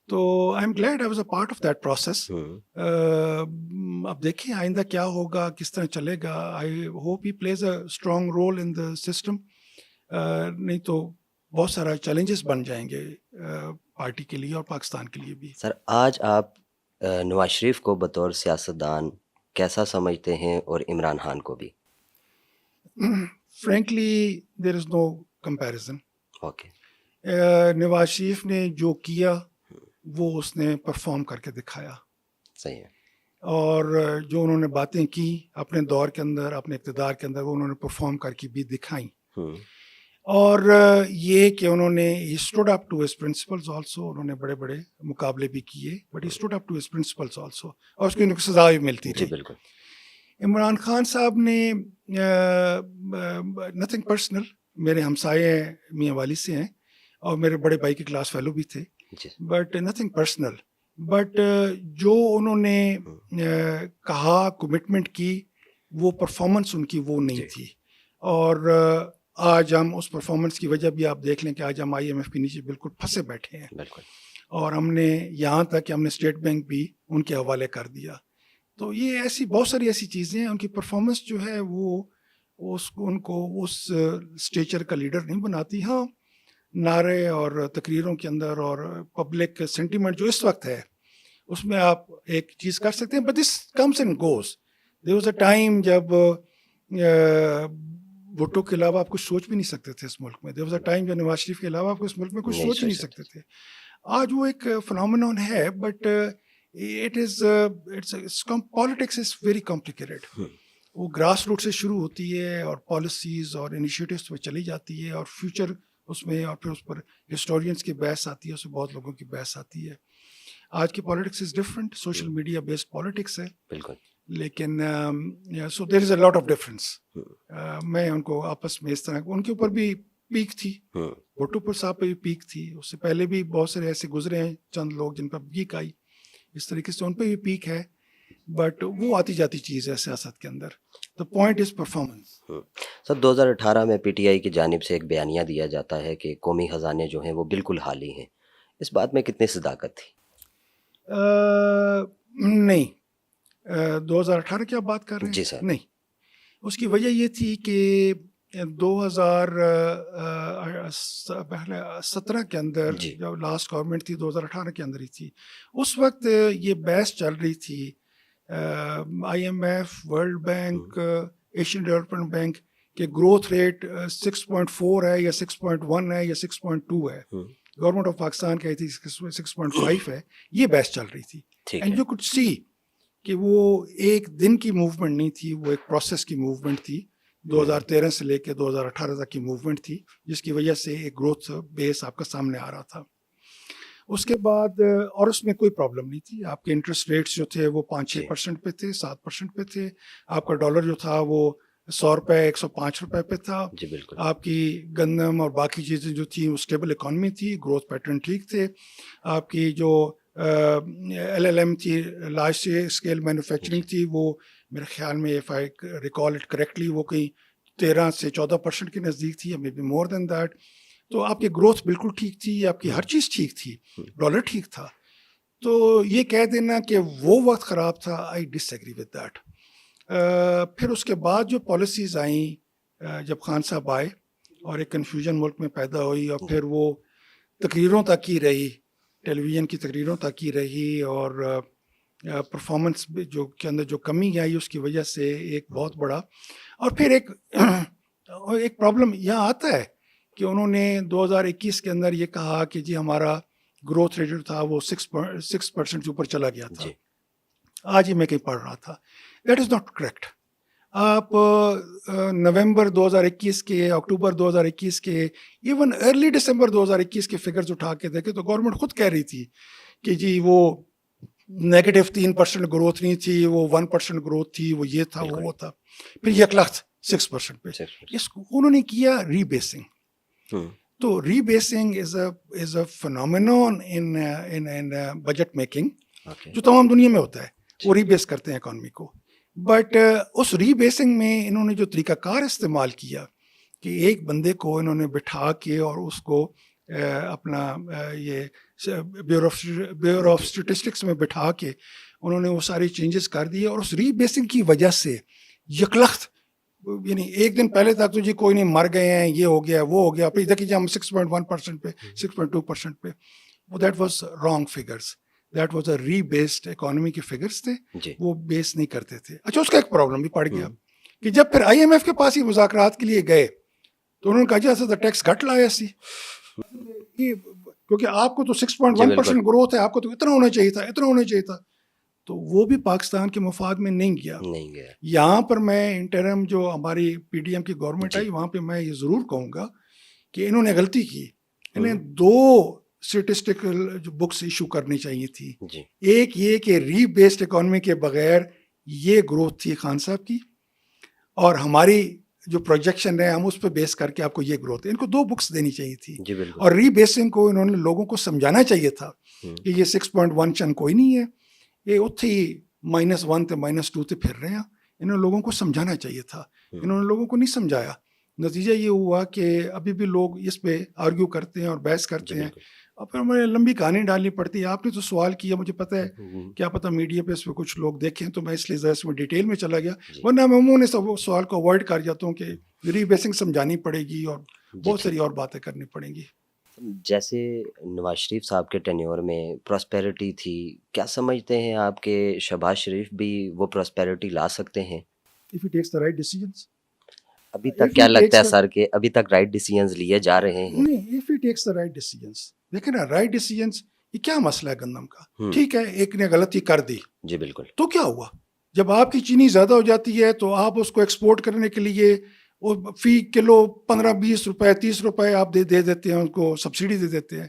تو I am glad I was a part of that process. اب دیکھیں آئندہ کیا ہوگا, کس طرح چلے گا. I hope he plays a strong role in the system, نہیں تو بہت سارا چیلنجز بن جائیں گے پارٹی کے لیے اور پاکستان کے لیے بھی. سر آج آپ نواز شریف کو بطور سیاستدان کیسا سمجھتے ہیں اور عمران خان کو بھی؟ فرینکلی دیر از نو کمپیریزن. اوکے. نواز شریف نے جو کیا وہ اس نے پرفارم کر کے دکھایا. صحیح ہے. اور جو انہوں نے باتیں کی اپنے دور کے اندر, اپنے اقتدار کے اندر, وہ انہوں نے پرفارم کر کے بھی دکھائیں. اور یہ کہ انہوں نے he stood up to his principles also. انہوں نے بڑے بڑے مقابلے بھی کیے but he stood up to his principles also, اور اس کی ان کو سزا بھی ملتی جی رہی. بالکل. عمران خان صاحب نے نتھنگ پرسنل, میرے ہمسائے ہیں, میاں والی سے ہیں اور میرے بڑے بھائی کے کلاس فیلو بھی تھے, بٹ نتھنگ پرسنل. بٹ جو انہوں نے کہا, کمٹمنٹ کی, وہ پرفارمنس ان کی وہ نہیں تھی. اور آج ہم اس پرفارمنس کی وجہ بھی آپ دیکھ لیں کہ آج ہم آئی ایم ایف کے نیچے بالکل پھنسے بیٹھے ہیں. بالکل. اور ہم نے یہاں تک کہ ہم نے اسٹیٹ بینک بھی ان کے حوالے کر دیا. تو یہ ایسی بہت ساری ایسی چیزیں ہیں. ان کی پرفارمنس جو ہے وہ ان کو اس اسٹیچر کا لیڈر نہیں بناتی. ہاں نعرے اور تقریروں کے اندر اور پبلک سینٹیمنٹ جو اس وقت ہے اس میں آپ ایک چیز کر سکتے ہیں, but this comes and goes. There was a time جب بھٹو کے علاوہ آپ کچھ سوچ بھی نہیں سکتے تھے اس ملک میں. دیر واز اے ٹائم جب نواز شریف کے علاوہ آپ اس ملک میں کچھ سوچ ہی نہیں سکتے تھے. آج وہ ایک فنامینون ہے, but politics is very complicated. وہ گراس روٹ سے شروع ہوتی ہے اور پالیسیز اور انیشیٹوز پہ چلی جاتی ہے اور فیوچر اس میں, اور پھر اس پر ہسٹورینس کی بحث آتی ہے, اس میں بہت لوگوں کی بحث آتی ہے. آج کی politics is different, social media based politics ہے. بالکل. لیکن سو دیر از اے لاٹ آف ڈفرینس. میں ان کو آپس میں اس طرح, ان کے اوپر بھی پیک تھی, بھٹو پر صاحب پہ بھی پیک تھی, اس سے پہلے بھی بہت سارے ایسے گزرے ہیں چند لوگ جن پر پیک آئی, اس طریقے سے ان پہ بھی پیک ہے. بٹ وہ آتی جاتی چیز ہے سیاست کے اندر. The point is performance. سر 2018 میں پی ٹی آئی کی جانب سے ایک بیانیہ دیا جاتا ہے کہ قومی خزانے جو ہیں وہ بالکل خالی ہیں. اس بات میں کتنی صداقت تھی؟ نہیں, 2018 کی آپ بات کر رہے ہیں؟ جی سر. نہیں, اس کی وجہ یہ تھی کہ 2017 کے اندر جی جب لاسٹ گورنمنٹ تھی 2018 کے اندر ہی تھی، اس وقت یہ بحث چل رہی تھی IMF، world bank, Asian development bank کہ گروتھ ریٹ 6.4 ہے یا 6.1 ہے یا 6.2 ہے. گورنمنٹ آف پاکستان کہی تھی 6.5 ہے. یہ بحث چل رہی تھی. ٹھیک اینڈ ہے. یو کوڈ سی کہ وہ ایک دن کی موومنٹ نہیں تھی، وہ ایک پروسیس کی موومنٹ تھی. 2013 سے لے کے 2018 تک کی موومنٹ تھی، جس کی وجہ سے ایک گروتھ بیس آپ کا سامنے آ رہا تھا. اس کے بعد اور اس میں کوئی پرابلم نہیں تھی. آپ کے انٹرسٹ ریٹس جو تھے وہ 5-6% پہ تھے، 7% پہ تھے. آپ کا ڈالر جو تھا وہ 100 روپے 105 روپے پہ تھا. جی بالکل. آپ کی گندم اور باقی چیزیں جو تھیں وہ اسٹیبل اکانومی تھی، گروتھ پیٹرن ٹھیک تھے. آپ کی جو LLM تھی، لارج اسکیل مینوفیکچرنگ تھی، وہ میرے خیال میں if I recall it correctly وہ کہیں 13 سے 14% کے نزدیک تھی، may be more then that. تو آپ کی گروتھ بالکل ٹھیک تھی، آپ کی ہر چیز ٹھیک تھی، ڈالر ٹھیک تھا. تو یہ کہہ دینا کہ وہ وقت خراب تھا، آئی ڈس ایگری ود دیٹ. پھر اس کے بعد جو پالیسیز آئیں جب خان صاحب آئے اور ایک کنفیوژن ملک میں پیدا ہوئی، اور پھر وہ تقریروں تک ہی رہی، ٹیلی ویژن کی تقریروں تک ہی رہی، اور پرفارمنس جو کے اندر جو کمی آئی اس کی وجہ سے ایک بہت بڑا. اور پھر ایک پرابلم یہاں آتا ہے کہ انہوں نے 2021 کے اندر یہ کہا کہ جی ہمارا گروتھ ریٹ جو تھا وہ 6% سے اوپر چلا گیا تھا. آج ہی میں کہیں پڑھ رہا تھا. That is not correct. آپ نومبر 2021 کے، اکتوبر 2021 کے، ایون ارلی دسمبر 2021 کے فگرز اٹھا کے دیکھیں تو گورنمنٹ خود کہہ رہی تھی کہ جی وہ نیگیٹو 3% گروتھ نہیں تھی، وہ 1% گروتھ تھی، وہ یہ تھا وہ تھا. پھر یکلخت 6% پہ. اس کو انہوں نے کیا ری بیسنگ. تو ری بیسنگ از اے فنومینون ان بجٹ میکنگ جو تمام دنیا میں ہوتا ہے. وہ ری بیس کرتے ہیں اکانومی کو. بٹ اس ری بیسنگ میں انہوں نے جو طریقہ کار استعمال کیا کہ ایک بندے کو انہوں نے بٹھا کے اور اس کو اپنا یہ بیورو آف اسٹیٹسٹکس میں بٹھا کے انہوں نے وہ ساری چینجز کر دیے. اور اس ری بیسنگ کی وجہ سے یکلخت، یعنی ایک دن پہلے تک تو جی کوئی نہیں، مر گئے ہیں، یہ ہو گیا وہ ہو گیا، پھر دیکھیے ہم 6.1% پہ 6.2% پہ. That was wrong figures. That was a re based economy کے فگرس تھے، وہ بیس نہیں کرتے تھے. اچھا، اس کا ایک پرابلم بھی پڑ گیا کہ جب پھر IMF کے پاس ہی مذاکرات کے لیے گئے تو انہوں نے کہا جی ایسا ٹیکس گھٹ لایا سی، کیونکہ آپ کو تو 6.1% گروتھ ہے، آپ کو تو اتنا ہونا چاہیے تھا، اتنا ہونا چاہیے تھا. تو وہ بھی پاکستان کے مفاد میں نہیں گیا. یہاں پر میں انٹرم جو ہماری PDM کی گورنمنٹ آئی، وہاں پہ میں یہ ضرور کہوں گا کہ انہوں نے غلطی کی. انہیں 2 اسٹیٹسٹیکل جو بکس ایشو کرنی چاہیے تھی. ایک یہ کہ ری بیسڈ اکانومی کے بغیر یہ گروتھ تھی خان صاحب کی، اور ہماری جو پروجیکشن ہے ہم اس پہ بیس کر کے آپ کو یہ گروتھ ہے. ان کو 2 بکس دینی چاہیے تھی. اور ری بیسنگ کو انہوں نے لوگوں کو سمجھانا چاہیے تھا کہ یہ 6.1 چند کوئی نہیں ہے، یہ اتھے ہی -1 تے -2 تے پھر رہے ہیں. انہوں نے لوگوں کو سمجھانا چاہیے تھا. انہوں نے لوگوں کو نہیں سمجھایا. نتیجہ یہ ہوا کہ ابھی بھی لوگ اس پہ آرگیو کرتے ہیں اور بحث کرتے ہیں، اور پھر ہمیں لمبی کہانی ڈالنی پڑتی ہے. آپ نے تو سوال کیا، مجھے پتہ ہے کیا پتہ میڈیا پہ اس پہ کچھ لوگ دیکھیں، تو میں اس لیے ذرا اس میں ڈیٹیل میں چلا گیا. ورنہ میں عموماً اس سوال کو اوائڈ کر جاتا ہوں کہ ری بیسنگ سمجھانی پڑے گی اور بہت ساری اور باتیں کرنی پڑیں گی. جیسے نواز شریف صاحب کے ٹینیور میں پراسپیرٹی تھی، کیا سمجھتے ہیں آپ کہ شہباز شریف بھی وہ پراسپیرٹی لا سکتے ہیں؟ If he takes the right decisions. ابھی تک کیا لگتا ہے سر کہ ابھی تک رائٹ ڈیسیژنز لیے جا رہے ہیں؟ نہیں، if he takes the right decisions. دیکھیں نا، رائٹ ڈیسیژنز، یہ کیا مسئلہ ہے گندم کا؟ ٹھیک ہے، ایک نے غلطی کر دی، جی بالکل، تو کیا ہوا؟ جب آپ کی چینی زیادہ ہو جاتی ہے تو آپ اس کو ایکسپورٹ کرنے کے لیے فی کلو 15-20 روپے 30 روپے آپ دے دیتے ہیں، ان کو سبسڈی دے دیتے ہیں.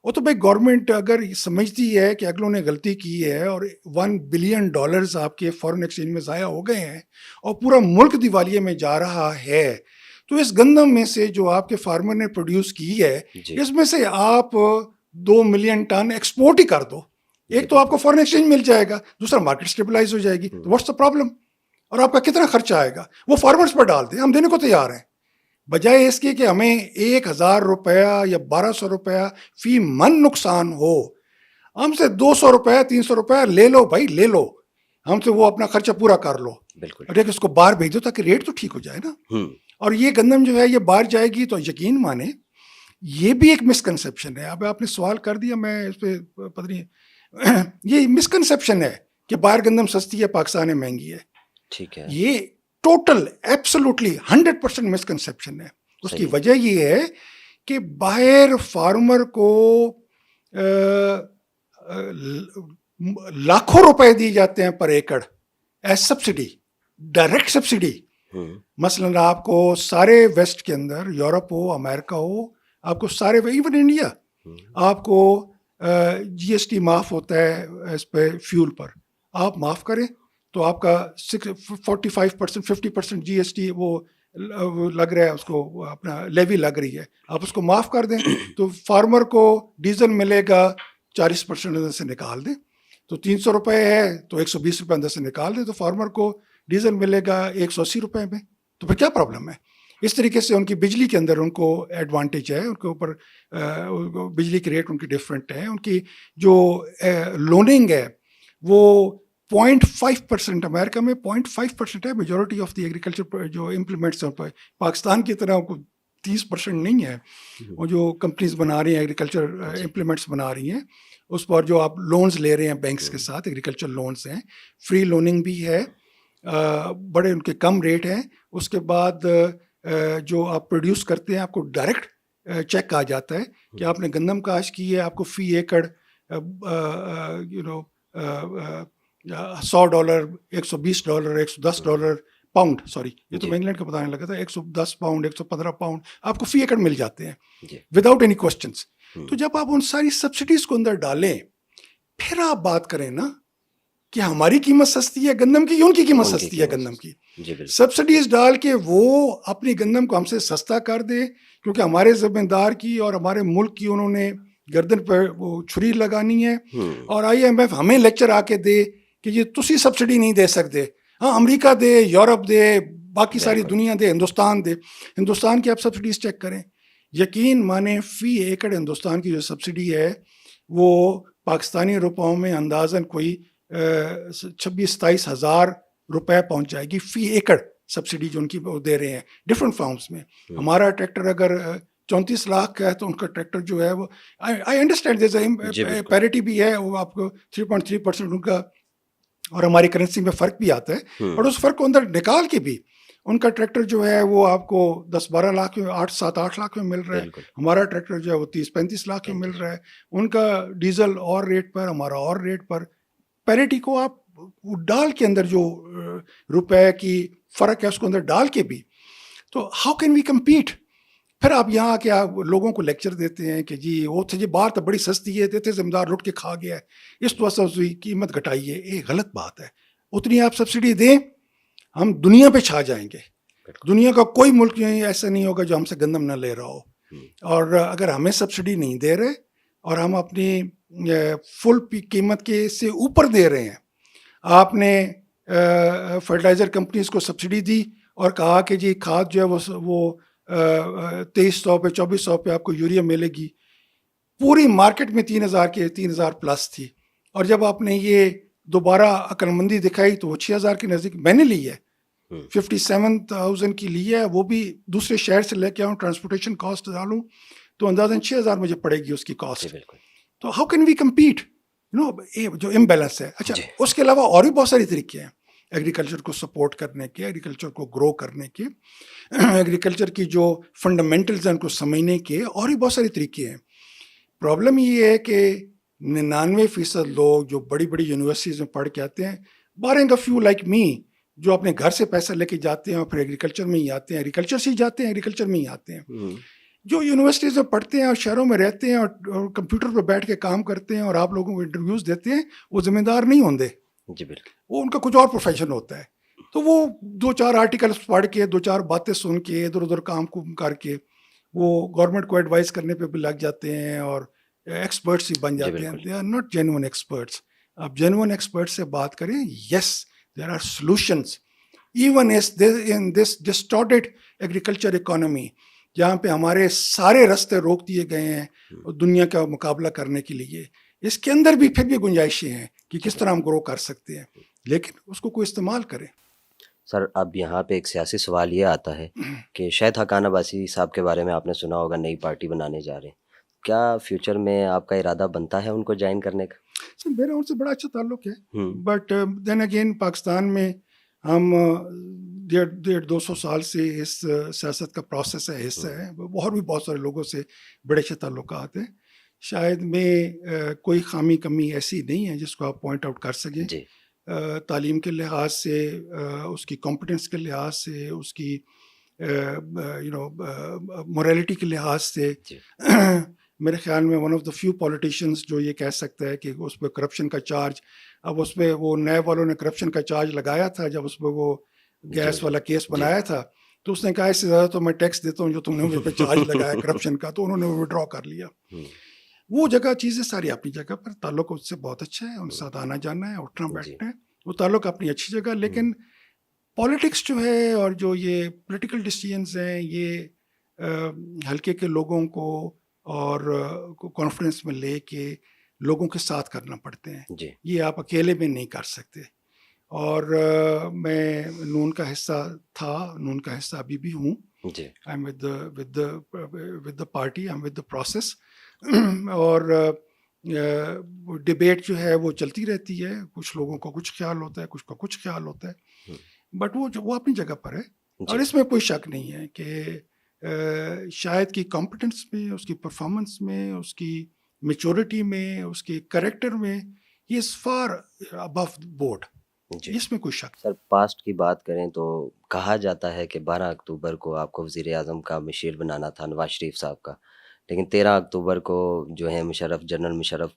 وہ تو بھائی گورنمنٹ اگر سمجھتی ہے کہ اگلوں نے غلطی کی ہے اور $1 بلین آپ کے فارن ایکسچینج میں ضائع ہو گئے ہیں اور پورا ملک دیوالیے میں جا رہا ہے، تو اس گندم میں سے جو آپ کے فارمر نے پروڈیوس کی ہے، اس میں سے آپ 2 ملین ٹن ایکسپورٹ ہی کر دو. ایک تو آپ کو فارن ایکسچینج مل جائے گا، دوسرا مارکیٹ اسٹیبلائز ہو جائے گی. What's the problem? اور آپ کا کتنا خرچہ آئے گا؟ وہ فارمرز پر ڈال دیں، ہم دینے کو تیار ہیں، بجائے اس کے کہ ہمیں 1000 روپیہ یا 1200 روپیہ فی من نقصان ہو. ہم سے 200 روپیہ 300 روپیہ لے لو بھائی، لے لو ہم سے، وہ اپنا خرچہ پورا کر لو، بالکل، اور ایک اس کو باہر بھیج دو تاکہ ریٹ تو ٹھیک ہو جائے نا. اور یہ گندم جو ہے یہ باہر جائے گی تو یقین مانے یہ بھی ایک مسکنسیپشن ہے. اب آپ نے سوال کر دیا, میں اس پہ پتہ نہیں, یہ مسکنسیپشن ہے کہ باہر گندم سستی ہے پاکستان میں مہنگی ہے. ٹھیک ہے. یہ ٹوٹل ایبسولوٹلی 100% مسکنسیپشن ہے. اس کی وجہ یہ ہے کہ باہر فارمر کو لاکھوں روپے دیے جاتے ہیں پر ایکڑ ایز سبسڈی, ڈائریکٹ سبسڈی. مثلاً آپ کو سارے ویسٹ کے اندر, یورپ ہو, امریکہ ہو, آپ کو سارے, ایون انڈیا, آپ کو جی ایس ٹی معاف ہوتا ہے اس پہ فیول پر. آپ معاف کریں تو آپ کا 45% 50% جی ایس ٹی وہ لگ رہا ہے, اس کو اپنا لیوی لگ رہی ہے, آپ اس کو معاف کر دیں تو فارمر کو ڈیزل ملے گا 40% اندر سے نکال دیں, تو 300 روپے ہے تو 120 روپے اندر سے نکال دیں, تو فارمر کو ڈیزل ملے گا 180 روپے میں. تو پھر کیا پرابلم ہے؟ اس طریقے سے ان کی بجلی کے اندر ان کو ایڈوانٹیج ہے, ان کے اوپر بجلی کی ریٹ ان کی ڈفرینٹ ہے. ان کی جو لوننگ ہے وہ 0.5%, امریکہ میں 0.5% ہے میجورٹی آف دی ایگریکلچر جو امپلیمنٹس ہیں. پاکستان کی طرح 30% نہیں ہے. وہ جو کمپنیز بنا رہی ہیں ایگریکلچر امپلیمنٹس بنا رہی ہیں, اس پر جو آپ لونز لے رہے ہیں بینکس کے ساتھ, ایگریکلچر لونز ہیں, فری لوننگ بھی ہے, بڑے ان کے کم ریٹ ہیں. اس کے بعد جو آپ پروڈیوس کرتے ہیں آپ کو ڈائریکٹ چیک آ جاتا ہے کہ آپ نے گندم کاشت کی ہے, آپ کو فی ایکڑ $100, $120, $110 پاؤنڈ, سوری یہ تو میں انگلینڈ کا بتانے لگا تھا, 110 پاؤنڈ, 115 پاؤنڈ آپ کو فی ایکڑ مل جاتے ہیں وداؤٹ اینی کوشچنس. تو جب آپ ان ساری سبسڈیز کو اندر ڈالیں پھر آپ بات کریں نا کہ ہماری قیمت سستی ہے گندم کی, ان کی قیمت سستی ہے گندم کی. سبسڈیز ڈال کے وہ اپنی گندم کو ہم سے سستا کر دے, کیونکہ ہمارے زمیندار کی اور ہمارے ملک کی انہوں نے گردن پہ وہ چھری لگانی ہے. اور IMF ہمیں لیکچر آ کے دے کہ یہ تسی سبسڈی نہیں دے سکتے, ہاں امریکہ دے, یورپ دے, باقی ساری دنیا دے, ہندوستان دے. ہندوستان کی آپ سبسڈیز چیک کریں, یقین مانیں فی ایکڑ ہندوستان کی جو سبسڈی ہے وہ پاکستانی روپوں میں اندازاً کوئی 26-27 ہزار روپے پہنچ جائے گی فی ایکڑ سبسڈی جو ان کی دے رہے ہیں ڈفرینٹ فارمز میں. ہمارا ٹریکٹر اگر 34 لاکھ کا ہے تو ان کا ٹریکٹر جو ہے وہ آئی انڈرسٹینڈ پیرٹی بھی ہے, وہ آپ کو 3.3% ان کا اور ہماری کرنسی میں فرق بھی آتا ہے, اور اس فرق کو اندر نکال کے بھی ان کا ٹریکٹر جو ہے وہ آپ کو 10-12 لاکھ میں 8-7-8 لاکھ میں مل رہا ہے. ہمارا ٹریکٹر جو ہے وہ 30-35 لاکھ میں مل رہا ہے. ان کا ڈیزل اور ریٹ پر, ہمارا اور ریٹ پر. پیرٹی کو آپ ڈال کے اندر جو روپے کی فرق ہے اس کو اندر ڈال کے بھی, تو ہاؤ کین وی کمپیٹ؟ پھر آپ یہاں آ کے آپ لوگوں کو لیکچر دیتے ہیں کہ جی وہ تھے جی باہر تو بڑی سستی ہے, دیتے زمیندار لٹ کے کھا گیا ہے, اس وجہ سے قیمت گھٹائیے. یہ غلط بات ہے. اتنی آپ سبسڈی دیں, ہم دنیا پہ چھا جائیں گے. دنیا کا کوئی ملک ایسا نہیں ہوگا جو ہم سے گندم نہ لے رہا ہو. اور اگر ہمیں سبسڈی نہیں دے رہے اور ہم اپنی فل قیمت کے سے اوپر دے رہے ہیں, آپ نے فرٹیلائزر کمپنیز کو سبسڈی دی اور کہا کہ جی کھاد جو ہے وہ 2300 پہ 2400 پہ آپ کو یوریا ملے گی, پوری مارکیٹ میں 3000 پلس تھی, اور جب آپ نے یہ دوبارہ عقل مندی دکھائی تو وہ 6000 کے نزدیک میں نے لی ہے, 57,000 کی لی ہے, وہ بھی دوسرے شہر سے لے کے آؤں, ٹرانسپورٹیشن کاسٹ ڈالوں تو اندازاً 6000 مجھے پڑے گی اس کی کاسٹ. تو ہاؤ کین وی کمپیٹ؟ جو امبیلنس ہے. اچھا, اس کے علاوہ اور بھی بہت ساری طریقے ہیں ایگریکلچر کو سپورٹ کرنے کے, ایگریکلچر کو گرو کرنے کے, ایگریکلچر کی جو فنڈامنٹلز ہیں ان کو سمجھنے کے اور بھی بہت سارے طریقے ہیں. پرابلم یہ ہے کہ 99% لوگ جو بڑی بڑی یونیورسٹیز میں پڑھ کے آتے ہیں, barring a few like me, جو اپنے گھر سے پیسہ لے کے جاتے ہیں اور پھر ایگریکلچر میں ہی آتے ہیں, ایگریکلچر سے ہی جاتے ہیں, ایگریکلچر میں ہی آتے ہیں. جو یونیورسٹیز میں پڑھتے ہیں اور شہروں میں رہتے ہیں اور کمپیوٹر پہ بیٹھ کے کام کرتے ہیں اور آپ لوگوں کو انٹرویوز دیتے ہیں, وہ ذمہ دار نہیں ہوندے. جی بالکل, وہ ان کا کچھ اور پروفیشن ہوتا ہے. تو وہ 2-4 آرٹیکلس پڑھ کے 2-4 باتیں سن کے ادھر ادھر کام کر کے وہ گورنمنٹ کو ایڈوائز کرنے پہ بھی لگ جاتے ہیں اور ایکسپرٹس ہی بن جاتے ہیں. They are not genuine experts. آپ جینوئن ایکسپرٹ سے بات کریں, yes there are solutions even in this distorted agriculture economy, جہاں پہ ہمارے سارے راستے روک دیے گئے ہیں دنیا کا مقابلہ کرنے کے لیے. اس کے اندر بھی پھر بھی گنجائشیں ہیں کہ کس طرح ہم گرو کر سکتے ہیں, لیکن اس کو کوئی استعمال کریں. سر اب یہاں پہ ایک سیاسی سوال یہ آتا ہے کہ شاید حقان عباسی صاحب کے بارے میں آپ نے سنا ہوگا، نئی پارٹی بنانے جا رہے ہیں، کیا فیوچر میں آپ کا ارادہ بنتا ہے ان کو جوائن کرنے کا؟ میرا ان سے بڑا اچھا تعلق ہے، ہوں بٹ دین اگین پاکستان میں ہم 150-200 سال سے اس سیاست کا پروسیس ہے، حصہ ہے، اور بھی بہت سارے لوگوں سے بڑے اچھے تعلقات ہیں. شاید میں کوئی خامی کمی ایسی نہیں ہے جس کو آپ پوائنٹ آؤٹ کر سکیں. جی تعلیم کے لحاظ سے، اس کی کمپٹنس کے لحاظ سے، اس کی موریلٹی کے لحاظ سے جی میرے خیال میں one of the few politicians جو یہ کہہ سکتا ہے کہ اس پہ کرپشن کا چارج، اب اس پہ وہ نئے والوں نے کرپشن کا چارج لگایا تھا جب اس پہ وہ گیس والا کیس بنایا تھا، تو اس نے کہا اس سے زیادہ تو میں ٹیکس دیتا ہوں جو تم نے مجھ پہ چارج لگایا کرپشن کا، تو انہوں نے وڈرا کر لیا. وہ جگہ چیزیں ساری اپنی جگہ پر، تعلق اس سے بہت اچھا ہے، ان کے ساتھ آنا جانا ہے، اٹھنا بیٹھنا ہے، وہ تعلق اپنی اچھی جگہ. لیکن پالیٹکس جو ہے اور جو یہ پولیٹیکل ڈیسیجنز ہیں، یہ ہلکے کے لوگوں کو اور کانفیڈنس میں لے کے لوگوں کے ساتھ کرنا پڑتے ہیں. جی یہ آپ اکیلے میں نہیں کر سکتے. اور میں نون کا حصہ تھا، نون کا حصہ ابھی بھی ہوں. جی I am with the party, I am with the process. اور ڈبیٹ جو ہے وہ چلتی رہتی ہے، کچھ لوگوں کو کچھ خیال ہوتا ہے، کچھ کا کچھ خیال ہوتا ہے، بٹ وہ اپنی جگہ پر ہے. اور اس میں کوئی شک نہیں ہے کہ شاید کی کمپٹنس میں، اس کی پرفارمنس میں، اس کی میچورٹی میں، اس کے کریکٹر میں، ہی از فار ابو بورڈ. جی اس میں کوئی شک. سر پاسٹ کی بات کریں تو کہا جاتا ہے کہ 12 اکتوبر کو آپ کو وزیر اعظم کا مشیر بنانا تھا، نواز شریف صاحب کا، لیکن 13 اکتوبر کو جو ہے جنرل مشرف،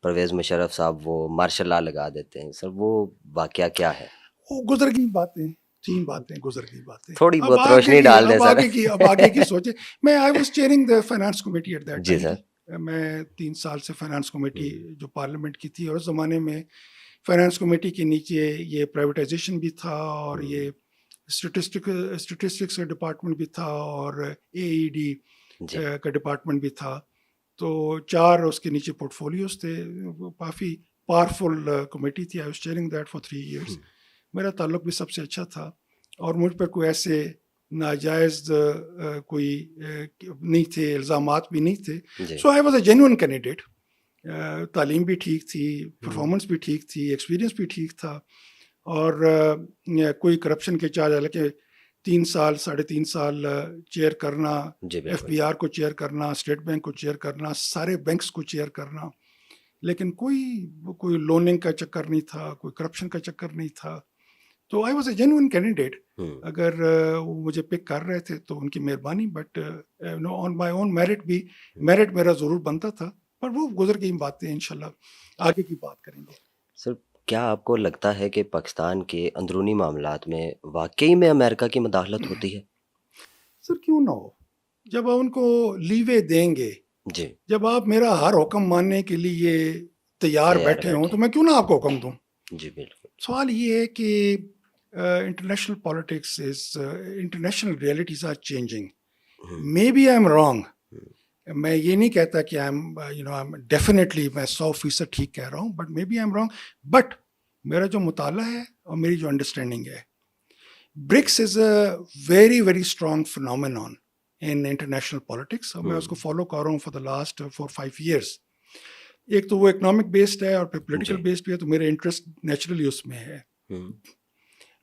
پرویز مشرف صاحب وہ مارشل لا لگا دیتے ہیں. سر وہ واقعہ کیا ہے؟ وہ گزر گئی باتیں، 3 باتیں گزر گئی باتیں. تھوڑی اب بہت آگے روشنی کی، ڈال دیں اب سر. آگے کی سوچیں. میں I was chairing the finance committee at that جی ٹائم. سر. میں 3 سال سے فائنانس کمیٹی جو پارلیمنٹ کی تھی، اور اس زمانے میں فائنانس کمیٹی کے نیچے یہ پرائیویٹائزیشن بھی تھا، اور یہ اسٹیٹسٹکس کا ڈپارٹمنٹ بھی تھا، اور AED کا ڈپارٹمنٹ بھی تھا. تو 4 اس کے نیچے پورٹ فولیوز تھے. کافی پاورفل کمیٹی تھی. آئی was cheering that for 3 years. میرا تعلق بھی سب سے اچھا تھا، اور مجھ پر کوئی ایسے ناجائز کوئی نہیں تھے، الزامات بھی نہیں تھے. So I was a genuine candidate. تعلیم بھی ٹھیک تھی، پرفارمنس بھی ٹھیک تھی، ایکسپیرینس بھی ٹھیک تھا، اور کوئی کرپشن کے چارج، حالانکہ 3 سال 3.5 سال چیئر کرنا، FBR کو چیئر کرنا، اسٹیٹ بینک کو چیئر کرنا، سارے بینکس کو چیئر کرنا، لیکن کوئی لوننگ کا چکر نہیں تھا، کوئی کرپشن کا چکر نہیں تھا. تو آئی واز اے جینوئن کینڈیڈیٹ. اگر وہ مجھے پک کر رہے تھے تو ان کی مہربانی، but on my own merit بھی، میرٹ میرا ضرور بنتا تھا. پر وہ گزر گئی باتیں، انشاءاللہ آگے کی بات کریں گے. سر کیا آپ کو لگتا ہے کہ پاکستان کے اندرونی معاملات میں واقعی میں امریکہ کی مداخلت ہوتی ہے؟ سر کیوں نہ ہو، جب آپ ان کو لیوے دیں گے، جی جب آپ میرا ہر حکم ماننے کے لیے تیار بیٹھے ہوں، تو میں کیوں نہ آپ کو حکم دوں. جی بالکل. سوال یہ ہے کہ international politics international realities are changing. May be I am wrong. میں یہ نہیں کہتا کہ ڈیفینیٹلی میں 100% ٹھیک کہہ رہا ہوں، but may be I am wrong. But میرا جو مطالعہ ہے اور میری جو انڈرسٹینڈنگ ہے، BRICS is a very very strong phenomenon in international politics, اور میں اس کو فالو کر رہا ہوں فار دا لاسٹ 4-5 ایئرس. ایک تو وہ اکنامک بیسڈ ہے، اور پھر پولیٹیکل بیسڈ بھی ہے، تو میرے انٹرسٹ نیچرلی اس میں ہے.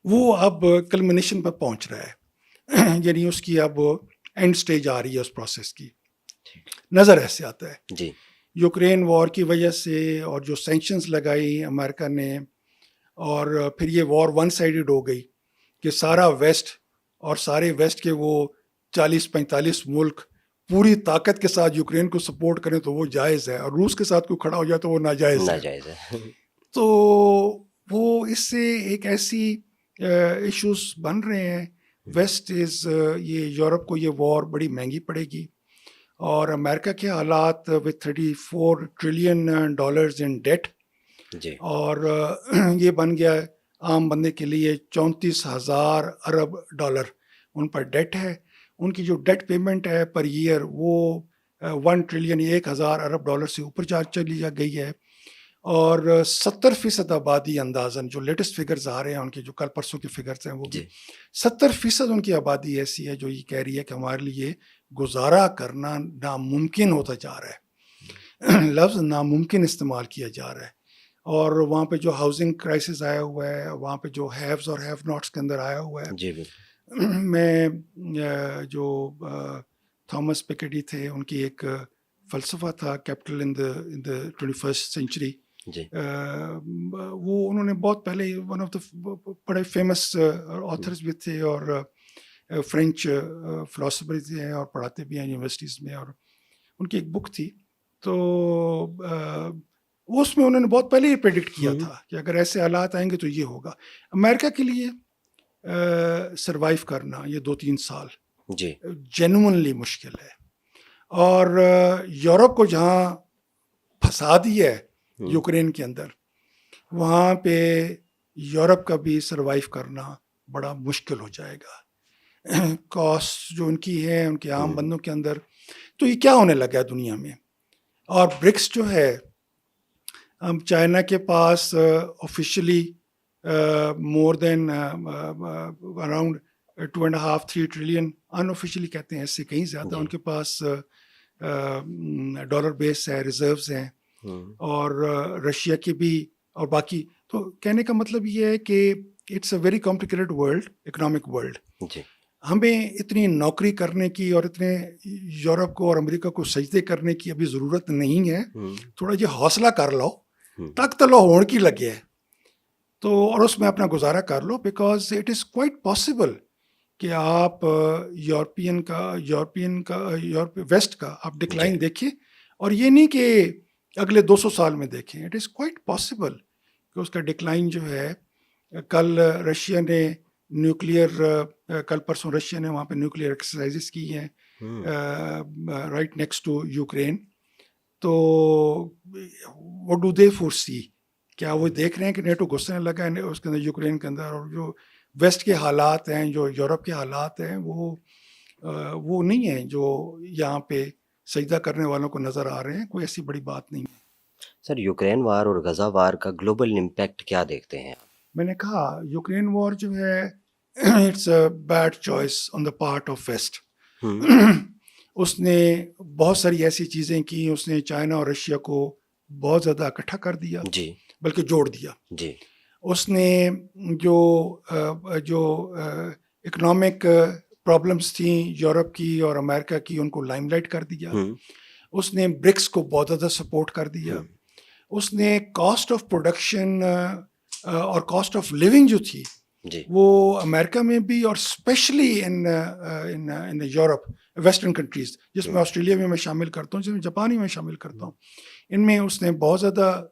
وہ اب کلمنیشن پر پہنچ رہا ہے، یعنی اس کی اب اینڈ سٹیج آ رہی ہے اس پروسیس کی. نظر ایسے آتا ہے جی یوکرین وار کی وجہ سے، اور جو سینکشنز لگائی امریکہ نے، اور پھر یہ وار ون سائیڈڈ ہو گئی کہ سارا ویسٹ اور سارے ویسٹ کے وہ 40-45 ملک پوری طاقت کے ساتھ یوکرین کو سپورٹ کریں تو وہ جائز ہے، اور روس کے ساتھ کوئی کھڑا ہو جائے تو وہ ناجائز ہے. تو وہ اس سے ایک ایسی ایشوز بن رہے ہیں. ویسٹ یہ یورپ کو یہ وار بڑی مہنگی پڑے گی، اور امریکہ کے حالات with $34 ٹریلین ان ڈیٹ، اور یہ بن گیا عام بندے کے لیے 34,000 ارب ڈالر ان پر ڈیٹ ہے. ان کی جو ڈیٹ پیمنٹ ہے پر ایئر وہ 1 ٹریلین 1,000 ارب ڈالر سے اوپر چلی جا گئی ہے. اور 70% آبادی اندازاً جو لیٹسٹ فگرز آ رہے ہیں ان کے جو کل پرسوں کے فگرز ہیں وہ بھی 70% ان کی آبادی ایسی ہے جو یہ کہہ رہی ہے کہ ہمارے لیے گزارا کرنا ناممکن ہوتا جا رہا ہے. لفظ ناممکن استعمال کیا جا رہا ہے. اور وہاں پہ جو ہاؤسنگ کرائسس آیا ہوا ہے, وہاں پہ جو ہیوز اور ہیو ناٹس کے اندر آیا ہوا ہے. جی میں جو تھامس پیکیٹی تھے ان کی ایک فلسفہ تھا کیپٹل ان دا 21st سینچری. جی وہ انہوں نے بہت پہلے ون آف دا بڑے فیمس آتھرز بھی تھے اور فرینچ فلاسفرز ہیں اور پڑھاتے بھی ہیں یونیورسٹیز میں, اور ان کی ایک بک تھی. تو اس میں انہوں نے بہت پہلے یہ پریڈکٹ کیا تھا کہ اگر ایسے حالات آئیں گے تو یہ ہوگا. امریکہ کے لیے سروائیو کرنا یہ 2-3 سال جی جینوئنلی مشکل ہے. اور یورپ کو جہاں پھنسا دیا ہے یوکرین کے اندر, وہاں پہ یورپ کا بھی سروائیو کرنا بڑا مشکل ہو جائے گا. کاسٹ جو ان کی ہے ان کے عام بندوں کے اندر, تو یہ کیا ہونے لگا ہے دنیا میں. اور برکس جو ہے, چائنا کے پاس آفیشلی مور دین اراؤنڈ 2.5-3 ٹریلین, ان آفیشلی کہتے ہیں اس سے کہیں زیادہ ان کے پاس ڈالر بیس ہے, ریزروز ہیں. اور رشیا کی بھی اور باقی. تو کہنے کا مطلب یہ ہے کہ it's a very complicated world, economic world. ہمیں اتنی نوکری کرنے کی اور اتنے یورپ کو اور امریکہ کو سجدے کرنے کی ابھی ضرورت نہیں ہے. تھوڑا یہ حوصلہ کر لو, تک تو لو ہون کی لگے ہے تو, اور اس میں اپنا گزارا کر لو. Because it is quite possible کہ آپ یورپین کا ویسٹ کا آپ ڈکلائن دیکھیں, اور یہ نہیں کہ اگلے 200 سال میں دیکھیں. اٹ از کوائٹ پاسبل کہ اس کا ڈکلائن جو ہے, کل رشیا نے کل پرسوں رشیا نے وہاں پہ نیوکلیئر ایکسرسائزز کی ہیں رائٹ نیکسٹ ٹو یوکرین. تو what do they foresee, کیا وہ دیکھ رہے ہیں کہ نیٹو گھسنے لگا ہے اس کے اندر یوکرین کے اندر, اور جو ویسٹ کے حالات ہیں, جو یورپ کے حالات ہیں, وہ نہیں ہیں جو یہاں پہ سجدہ کرنے والوں کو نظر آ رہے ہیں. کوئی ایسی بڑی بات نہیں ہے. سر, یوکرین وار اور غزہ وار کا گلوبل امپیکٹ کیا دیکھتے ہیں آپ؟ میں نے کہا یوکرین وار جو ہے it's a bad choice on the part of west. اس نے بہت ساری ایسی چیزیں کی, اس نے چائنا اور رشیا کو بہت زیادہ اکٹھا کر دیا, جی بلکہ جوڑ دیا. جی اس نے جو اکنامک پرابلمس تھیں یورپ کی اور امریکہ کی, ان کو لائم لائٹ کر دیا. اس نے برکس کو بہت زیادہ سپورٹ کر دیا. اس نے کاسٹ آف پروڈکشن اور کاسٹ آف لیونگ جو تھی وہ امریکہ میں بھی, اور specially in Europe western countries, جس میں آسٹریلیا میں شامل کرتا ہوں, جس میں جاپان میں شامل کرتا ہوں, ان میں اس نے بہت زیادہ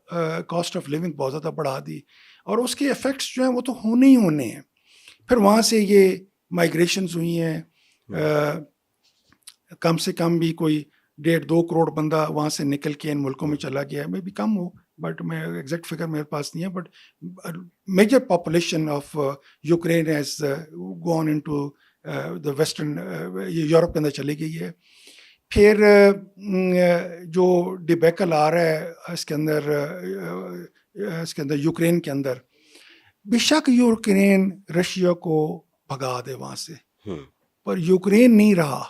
کاسٹ آف لیونگ بہت زیادہ بڑھا دی. اور اس کے افیکٹس جو ہیں وہ تو ہونے ہی ہونے ہیں. پھر وہاں سے یہ مائگریشنز ہوئی ہیں, کم سے کم بھی کوئی 1.5-2 کروڑ بندہ وہاں سے نکل کے ان ملکوں میں چلا گیا ہے. میں بھی کم ہو, بٹ میں ایگزیکٹ فگر میرے پاس نہیں ہے, but major population of Ukraine has gone in to the western, Europe کے اندر چلی گئی ہے. پھر جو ڈبیکل آ رہا ہے اس کے اندر یوکرین کے اندر, بے شک یوکرین رشیا کو بھگا دے وہاں سے, پر یوکرین نہیں رہا.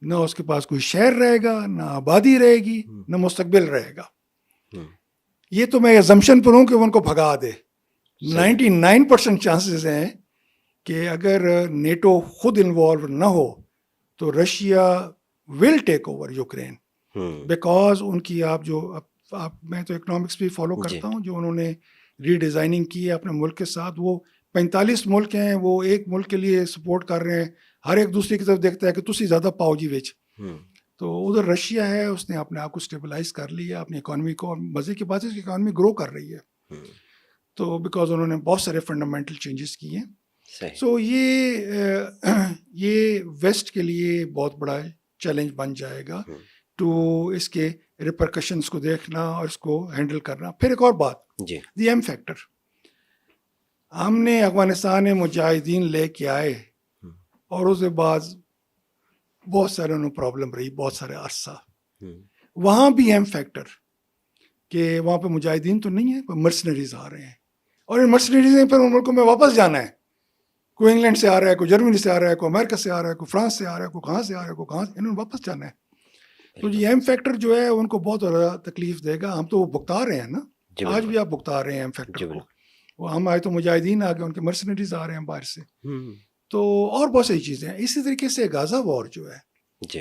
نہ اس کے پاس کوئی شہر رہے گا, نہ آبادی رہے گی, نہ مستقبل رہے گا. یہ تو میں ایزمپشن پر ہوں کہ وہ ان کو بھگا دے. 99% چانسز ہیں کہ اگر نیٹو خود انوالو نہ ہو تو Russia will take over Ukraine. Because ان کی میں تو اکنامکس بھی فالو کرتا ہوں, جو انہوں نے ری ڈیزائننگ کی ہے اپنے ملک کے ساتھ. وہ 45 ملک ہیں, وہ ایک ملک کے لیے سپورٹ کر رہے ہیں, ہر ایک دوسرے کی طرف دیکھتا ہے کہ تسی زیادہ پاؤ جی وچ. تو ادھر رشیا ہے, اس نے اپنے آپ کو اسٹیبلائز کر لیا, اپنی اکانومی کو, اور مزے کی بات ہے اس کی اکانومی گرو کر رہی ہے. تو بیکاز انہوں نے بہت سارے فنڈامنٹل چینجز کیے ہیں. سو یہ ویسٹ کے لیے بہت بڑا چیلنج بن جائے گا ٹو اس کے ریپرکشنس کو دیکھنا اور اس کو ہینڈل کرنا. پھر ایک اور بات, دی ایم فیکٹر. ہم نے افغانستان میں مجاہدین لے کے آئے, اور اس کے بعد بہت سارے انہوں پرابلم رہی, بہت سارے عرصہ. وہاں بھی ایم فیکٹر کہ وہاں پہ مجاہدین تو نہیں ہیں, مرسنریز آ رہے ہیں, اور ان مرسنریز نے پھر ان ملکوں میں واپس جانا ہے. کوئی انگلینڈ سے آ رہا ہے, کوئی جرمنی سے آ رہا ہے, کوئی امریکہ سے آ رہا ہے, کوئی فرانس سے آ رہا ہے, کوئی کہاں سے آ رہا ہے, کوئی کہاں سے, انہوں نے واپس جانا ہے. تو یہ ایم فیکٹر جو ہے ان کو بہت زیادہ تکلیف دے گا. ہم تو وہ بکتا رہے ہیں نا, آج بھی آپ بکتا رہے ہیں ایم فیکٹر کو. وہ ہم آئے تو مجاہدین آ گئے, ان کے مرسنریز آ رہے ہیں باہر سے. تو اور بہت ساری چیزیں ہیں. اسی طریقے سے غازہ وار جو ہے, جی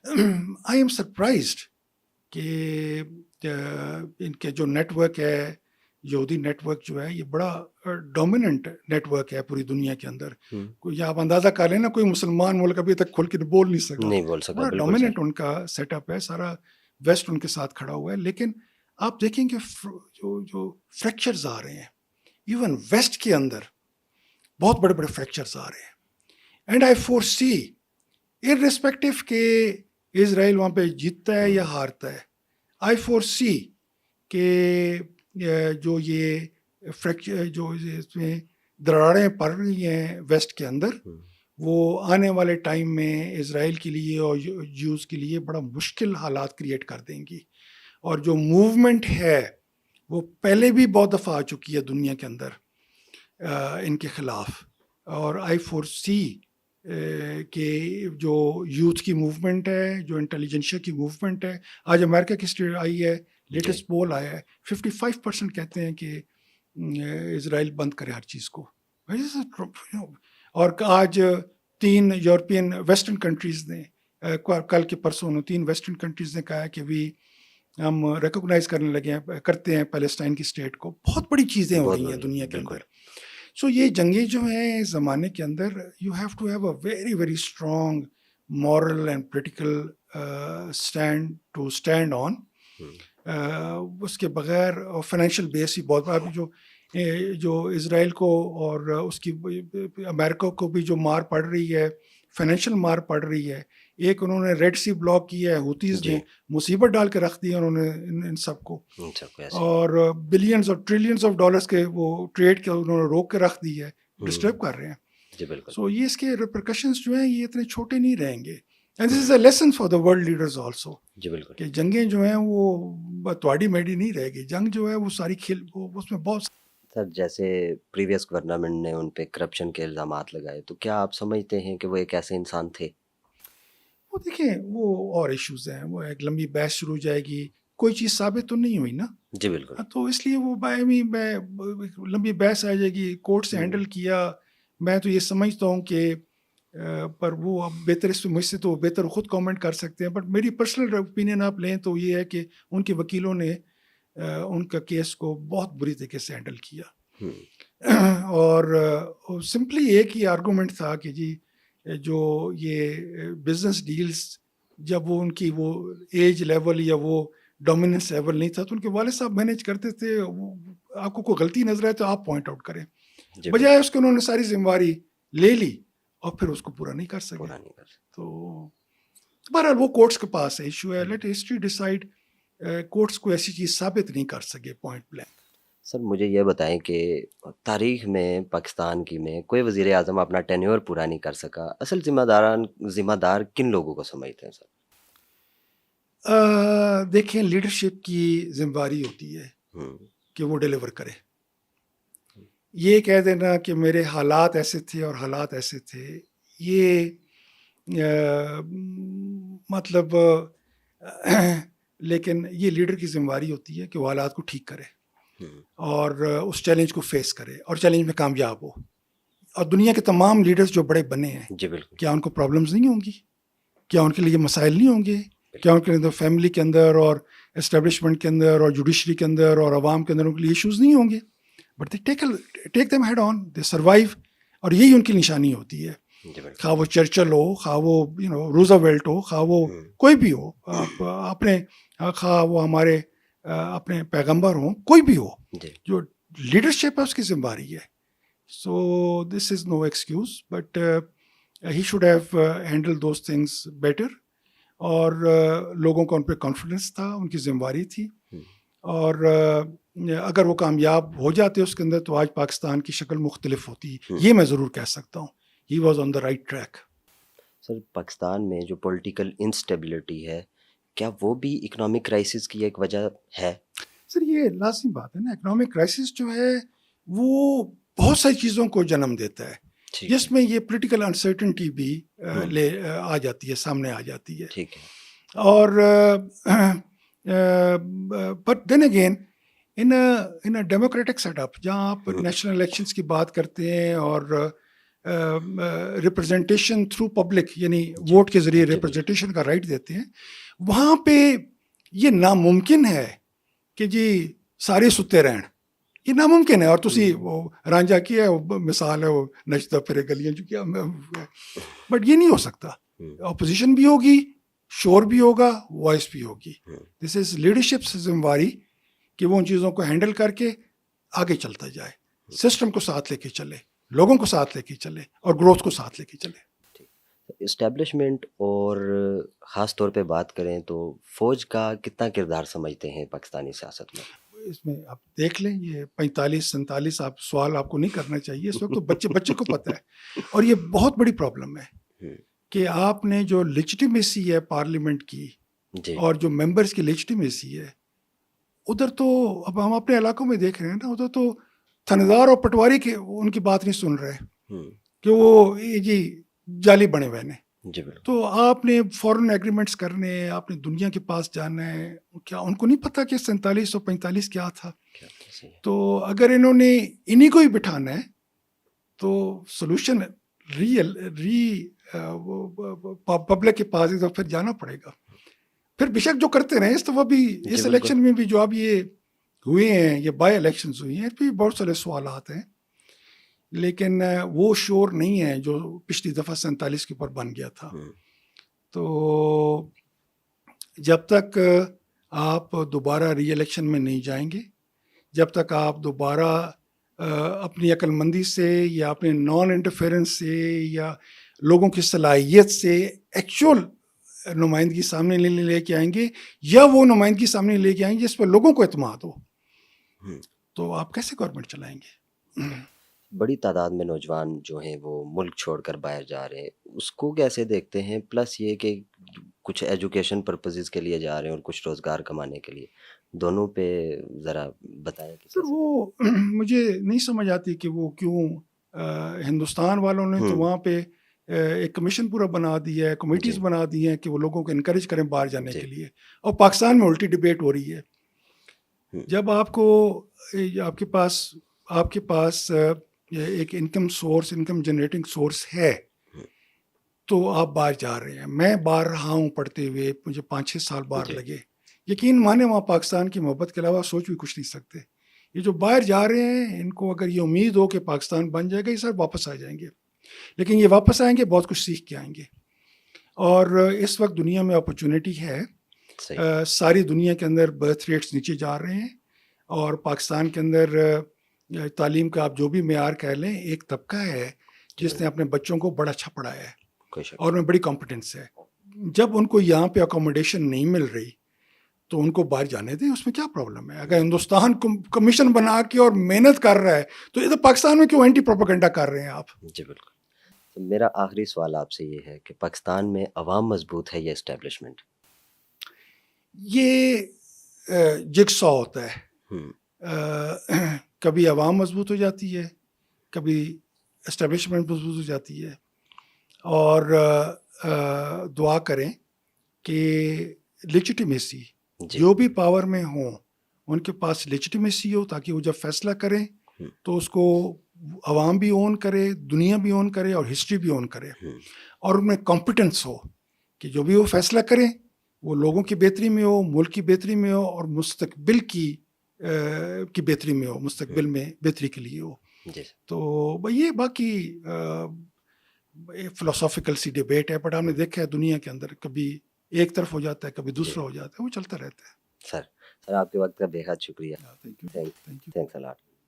آئی ایم سرپرائزڈ کہ ان کے جو نیٹ ورک ہے, یہودی نیٹ ورک جو ہے, یہ بڑا ڈومیننٹ نیٹ ورک ہے پوری دنیا کے اندر. کوئی آپ اندازہ کر لیں نا, کوئی مسلمان ملک ابھی تک کھل کے بول نہیں سکا. بڑا ڈومیننٹ ان کا سیٹ اپ ہے, سارا ویسٹ ان کے ساتھ کھڑا ہوا ہے. لیکن آپ دیکھیں کہ جو فریکچرز آ رہے ہیں ایون ویسٹ کے اندر, بہت بڑے بڑے فریکچرز آ رہے ہیں. اینڈ آئی فور سی ارریسپیکٹو کہ اسرائیل وہاں پہ جیتتا ہے یا ہارتا ہے, آئی فور سی کہ جو یہ فریکچر جو اس میں دراڑیں پڑ رہی ہیں ویسٹ کے اندر, وہ آنے والے ٹائم میں اسرائیل کے لیے اور جوز کے لیے بڑا مشکل حالات کریٹ کر دیں گی. اور جو موومنٹ ہے وہ پہلے بھی بہت دفعہ آ چکی ہے دنیا کے اندر ان کے خلاف. اور آئی فور سی کہ جو یوتھ کی موومنٹ ہے, جو انٹیلیجنشیا کی موومنٹ ہے, آج امریکہ کی اسٹیٹ آئی ہے, لیٹسٹ پول آیا ہے, 55% کہتے ہیں کہ اسرائیل بند کرے ہر چیز کو. اور آج 3 یورپین ویسٹرن کنٹریز نے, کل کے پرسوں 3 ویسٹرن کنٹریز نے کہا کہ بھی ہم ریکوگنائز کرنے لگے ہیں, کرتے ہیں پیلسٹائن کی اسٹیٹ کو. بہت بڑی چیزیں ہو رہی ہیں دنیا کے اندر. سو یہ جنگیں جو ہیں اس زمانے کے اندر, you have to have a very very strong moral and political stand on. اس کے بغیر فائنینشیل بیس ہی بہت بڑا, جو اسرائیل کو اور اس کی امریکہ کو بھی جو مار پڑ رہی ہے, فائنینشیل مار پڑ رہی ہے. ایک انہوں نے ریڈ سی بلاک کیا ہے, ہوتیز نے مصیبت ڈال کے رکھ دی انہوں نے ان سب کو, اور بلینز اور ٹریلینز آف ڈالرز کے وہ ٹریڈ کے انہوں نے روک کے رکھ دی ہے, ڈسٹرب کر رہے ہیں. سو یہ اس کے ریپرکشنز جو ہیں یہ اتنے چھوٹے نہیں رہیں گے. And this is a lesson for the world leaders also, کہ جنگیں جو ہیں وہ تواڈی میڈی نہیں رہے گی. جنگ جو ہے وہ ساری اس میں بہت. سر جیسے پریویس گورنمنٹ نے ان پہ کرپشن کے الزامات لگائے, تو کیا آپ سمجھتے ہیں کہ وہ ایک ایسے انسان تھے؟ وہ دیکھیں وہ اور ایشوز ہیں, وہ ایک لمبی بحث شروع ہو جائے گی, کوئی چیز ثابت تو نہیں ہوئی نا. جی بالکل. تو اس لیے وہ لمبی بحث آ جائے گی, کورٹ سے ہینڈل کیا. میں تو یہ سمجھتا ہوں کہ پر وہ اب بہتر اس مجھ سے تو بہتر خود کامنٹ کر سکتے ہیں, بٹ میری پرسنل اوپینین آپ لیں تو یہ ہے کہ ان کے وکیلوں نے ان کا کیس کو بہت بری طریقے سے ہینڈل کیا. اور سمپلی ایک ہی آرگومنٹ تھا کہ جی جو یہ بزنس ڈیلز, جب وہ ان کی وہ ایج لیول یا وہ ڈومیننس لیول نہیں تھا, تو ان کے والد صاحب مینیج کرتے تھے. آپ کو کوئی غلطی نظر آئے تو آپ پوائنٹ آؤٹ کریں, بجائے اس کے انہوں نے ساری ذمہ داری لے لی اور پھر اس کو پورا نہیں کر سکے. تو بہرحال وہ کورٹس کے پاس ہے, ایشو ہے, لیٹ ہسٹری ڈیسائیڈ. کورٹس کو ایسی چیز ثابت نہیں کر سکے پوائنٹ بلینک. سر مجھے یہ بتائیں کہ تاریخ میں پاکستان کی میں کوئی وزیر اعظم اپنا ٹینیور پورا نہیں کر سکا, اصل ذمہ دار کن لوگوں کو سمجھتے ہیں سر؟ دیکھیں لیڈرشپ کی ذمہ داری ہوتی ہے کہ وہ ڈیلیور کرے. یہ کہہ دینا کہ میرے حالات ایسے تھے اور حالات ایسے تھے, یہ مطلب لیکن یہ لیڈر کی ذمہ داری ہوتی ہے کہ وہ حالات کو ٹھیک کرے اور اس چیلنج کو فیس کرے اور چیلنج میں کامیاب ہو. اور دنیا کے تمام لیڈرز جو بڑے بنے ہیں, جی بالکل, کیا ان کو پرابلمز نہیں ہوں گی؟ کیا ان کے لیے مسائل نہیں ہوں گے؟ کیا ان کے اندر فیملی کے اندر اور اسٹیبلشمنٹ کے اندر اور جوڈیشری کے اندر اور عوام کے اندر ان کے لیے ایشوز نہیں ہوں گے؟ But they take them head on, they survive. اور یہی ان کی نشانی ہوتی ہے, خواہ وہ چرچل ہو, خواہ وہ روزاویلٹ ہو, خواہ وہ کوئی بھی ہو, اپنے خواہ وہ ہمارے اپنے پیغمبر ہوں, کوئی بھی ہو, جو لیڈرشپ ہے اس کی ذمہ داری ہے. So this is no excuse, but he should have handle those things better. اور لوگوں کا ان پہ کانفیڈنس تھا, ان کی ذمہ داری تھی. اور اگر وہ کامیاب ہو جاتے اس کے اندر تو آج پاکستان کی شکل مختلف ہوتی, یہ میں ضرور کہہ سکتا ہوں. He was on the right track. Sir Pakistan میں جو پولیٹیکل انسٹیبلٹی ہے, کیا وہ بھی اکنامک کرائسس کی ایک وجہ ہے؟ سر یہ لازمی بات ہے نا, اکنامک کرائسس جو ہے وہ بہت ساری چیزوں کو جنم دیتا ہے, ٹھیک جس ہے میں یہ پولیٹیکل انسرٹنٹی بھی آ جاتی ہے, سامنے آ جاتی ہے. ٹھیک ہے اور but then again in democratic set up جہاں آپ نیشنل الیکشنس کی بات کرتے ہیں اور ریپرزنٹیشن تھرو پبلک یعنی ووٹ کے ذریعے ریپرزنٹیشن کا رائٹ دیتے ہیں, وہاں پہ یہ ناممکن ہے کہ جی سارے ستے رہن, یہ ناممکن ہے. اور تسی وہ رانجھا کی ہے وہ مثال ہے, وہ نچتا پھرے گلیاں جو کیا, بٹ یہ نہیں ہو سکتا. اپوزیشن بھی ہوگی, شور بھی ہوگا, وائس بھی ہوگی. دس از لیڈرشپ ذمہ واری کہ وہ ان چیزوں کو ہینڈل کر کے آگے چلتا جائے, سسٹم کو ساتھ لے کے چلے, لوگوں کو ساتھ لے کے چلے اور گروتھ کو ساتھ لے کے چلے. اسٹیبلشمنٹ اور خاص طور پہ بات کریں تو فوج کا کتنا کردار سمجھتے ہیں پاکستانی سیاست میں؟ اس میں آپ دیکھ لیں, یہ 45-47 آپ سوال آپ کو نہیں کرنا چاہیے اس وقت, تو بچے کو پتہ ہے. اور یہ بہت بڑی پرابلم ہے کہ آپ نے جو لیجٹیمیسی ہے پارلیمنٹ کی اور جو ممبرس کی لیجٹیمیسی ہے, ادھر تو اب ہم اپنے علاقوں میں دیکھ رہے ہیں نا, ادھر تو تھندار اور پٹواری کے ان کی بات نہیں سن رہے کہ وہ جی جعلی بنے ہوئے ہیں. تو آپ نے فورن ایگریمنٹس کرنے ہیں, آپ نے دنیا کے پاس جانا ہے, کیا ان کو نہیں پتا کہ 4745 کیا تھا؟ تو اگر انہوں نے انہی کو ہی بٹھانا ہے تو سولوشن پبلک کے پاس تو پھر جانا پڑے گا. پھر بشک جو کرتے رہے اس دفعہ بھی, اس الیکشن میں بھی جو اب یہ ہوئے ہیں, یہ بائی الیکشنز ہوئی ہیں, اس پہ بہت سارے سوالات ہیں, لیکن وہ شور نہیں ہے جو پچھلی دفعہ 47 کے اوپر بن گیا تھا. تو جب تک آپ دوبارہ ری الیکشن میں نہیں جائیں گے, جب تک آپ دوبارہ اپنی عقل مندی سے یا اپنے نان انٹرفیئرنس سے یا لوگوں کی صلاحیت سے ایکچوئل نمائندگی سامنے لے کے آئیں گے, یا وہ نمائندگی سامنے لے کے آئیں گے جس پر لوگوں کو اعتماد ہو, تو آپ کیسے گورنمنٹ چلائیں گے؟ بڑی تعداد میں نوجوان جو ہیں وہ ملک چھوڑ کر باہر جا رہے ہیں, اس کو کیسے دیکھتے ہیں؟ پلس یہ کہ کچھ ایجوکیشن پرپزز کے لیے جا رہے ہیں اور کچھ روزگار کمانے کے لیے, دونوں پہ ذرا بتائیں. سر وہ مجھے نہیں سمجھ آتی کہ وہ کیوں ہندوستان والوں نے تو وہاں پہ ایک کمیشن پورا بنا دیا ہے, کمیٹیز بنا دی ہیں کہ وہ لوگوں کو انکریج کریں باہر جانے کے لیے, اور پاکستان میں الٹی ڈبیٹ ہو رہی ہے. جب آپ کے پاس ایک انکم جنریٹنگ سورس ہے تو آپ باہر جا رہے ہیں. میں باہر رہا ہوں پڑھتے ہوئے, مجھے 5-6 سال باہر لگے. یقین مانے وہاں پاکستان کی محبت کے علاوہ سوچ بھی کچھ نہیں سکتے. یہ جو باہر جا رہے ہیں ان کو اگر یہ امید ہو کہ پاکستان بن جائے گا, یہ سب واپس آ جائیں گے, لیکن یہ واپس آئیں گے بہت کچھ سیکھ کے آئیں گے. اور اس وقت دنیا میں اپرچونٹی ہے, ساری دنیا کے اندر برتھ ریٹس نیچے جا رہے ہیں, اور پاکستان کے اندر تعلیم کا آپ جو بھی معیار کہہ لیں, ایک طبقہ ہے جس نے اپنے بچوں کو بڑا اچھا پڑھایا ہے اور ان میں بڑی کمپٹنس ہے. جب ان کو یہاں پہ اکوموڈیشن نہیں مل رہی تو ان کو باہر جانے دیں, اس میں کیا پرابلم ہے؟ اگر ہندوستان کمیشن بنا کے اور محنت کر رہا ہے تو ادھر پاکستان میں کیوں اینٹی پروپیگنڈا کر رہے ہیں آپ؟ جی بالکل. تو میرا آخری سوال آپ سے یہ ہے کہ پاکستان میں عوام مضبوط ہے یا اسٹیبلشمنٹ؟ یہ جگ سا ہوتا ہے, کبھی عوام مضبوط ہو جاتی ہے, کبھی اسٹیبلشمنٹ مضبوط ہو جاتی ہے. اور دعا کریں کہ لیجٹیمیسی جو بھی پاور میں ہوں ان کے پاس لیجٹیمیسی ہو, تاکہ وہ جب فیصلہ کریں تو اس کو عوام بھی اون کرے, دنیا بھی اون کرے اور ہسٹری بھی اون کرے, اور ان میں کمپٹنس ہو کہ جو بھی وہ فیصلہ کریں وہ لوگوں کی بہتری میں ہو, ملک کی بہتری میں ہو, اور مستقبل کی بہتری میں ہو, مستقبل میں بہتری کے لیے ہو. تو یہ باقی فلسافیکل سی ڈیبیٹ ہے, بٹ ہم نے دیکھا ہے دنیا کے اندر کبھی ایک طرف ہو جاتا ہے, کبھی دوسرا ہو جاتا ہے, وہ چلتا رہتا ہے. سر آپ کے وقت کا بے حد شکریہ. Thank you. Thanks allot.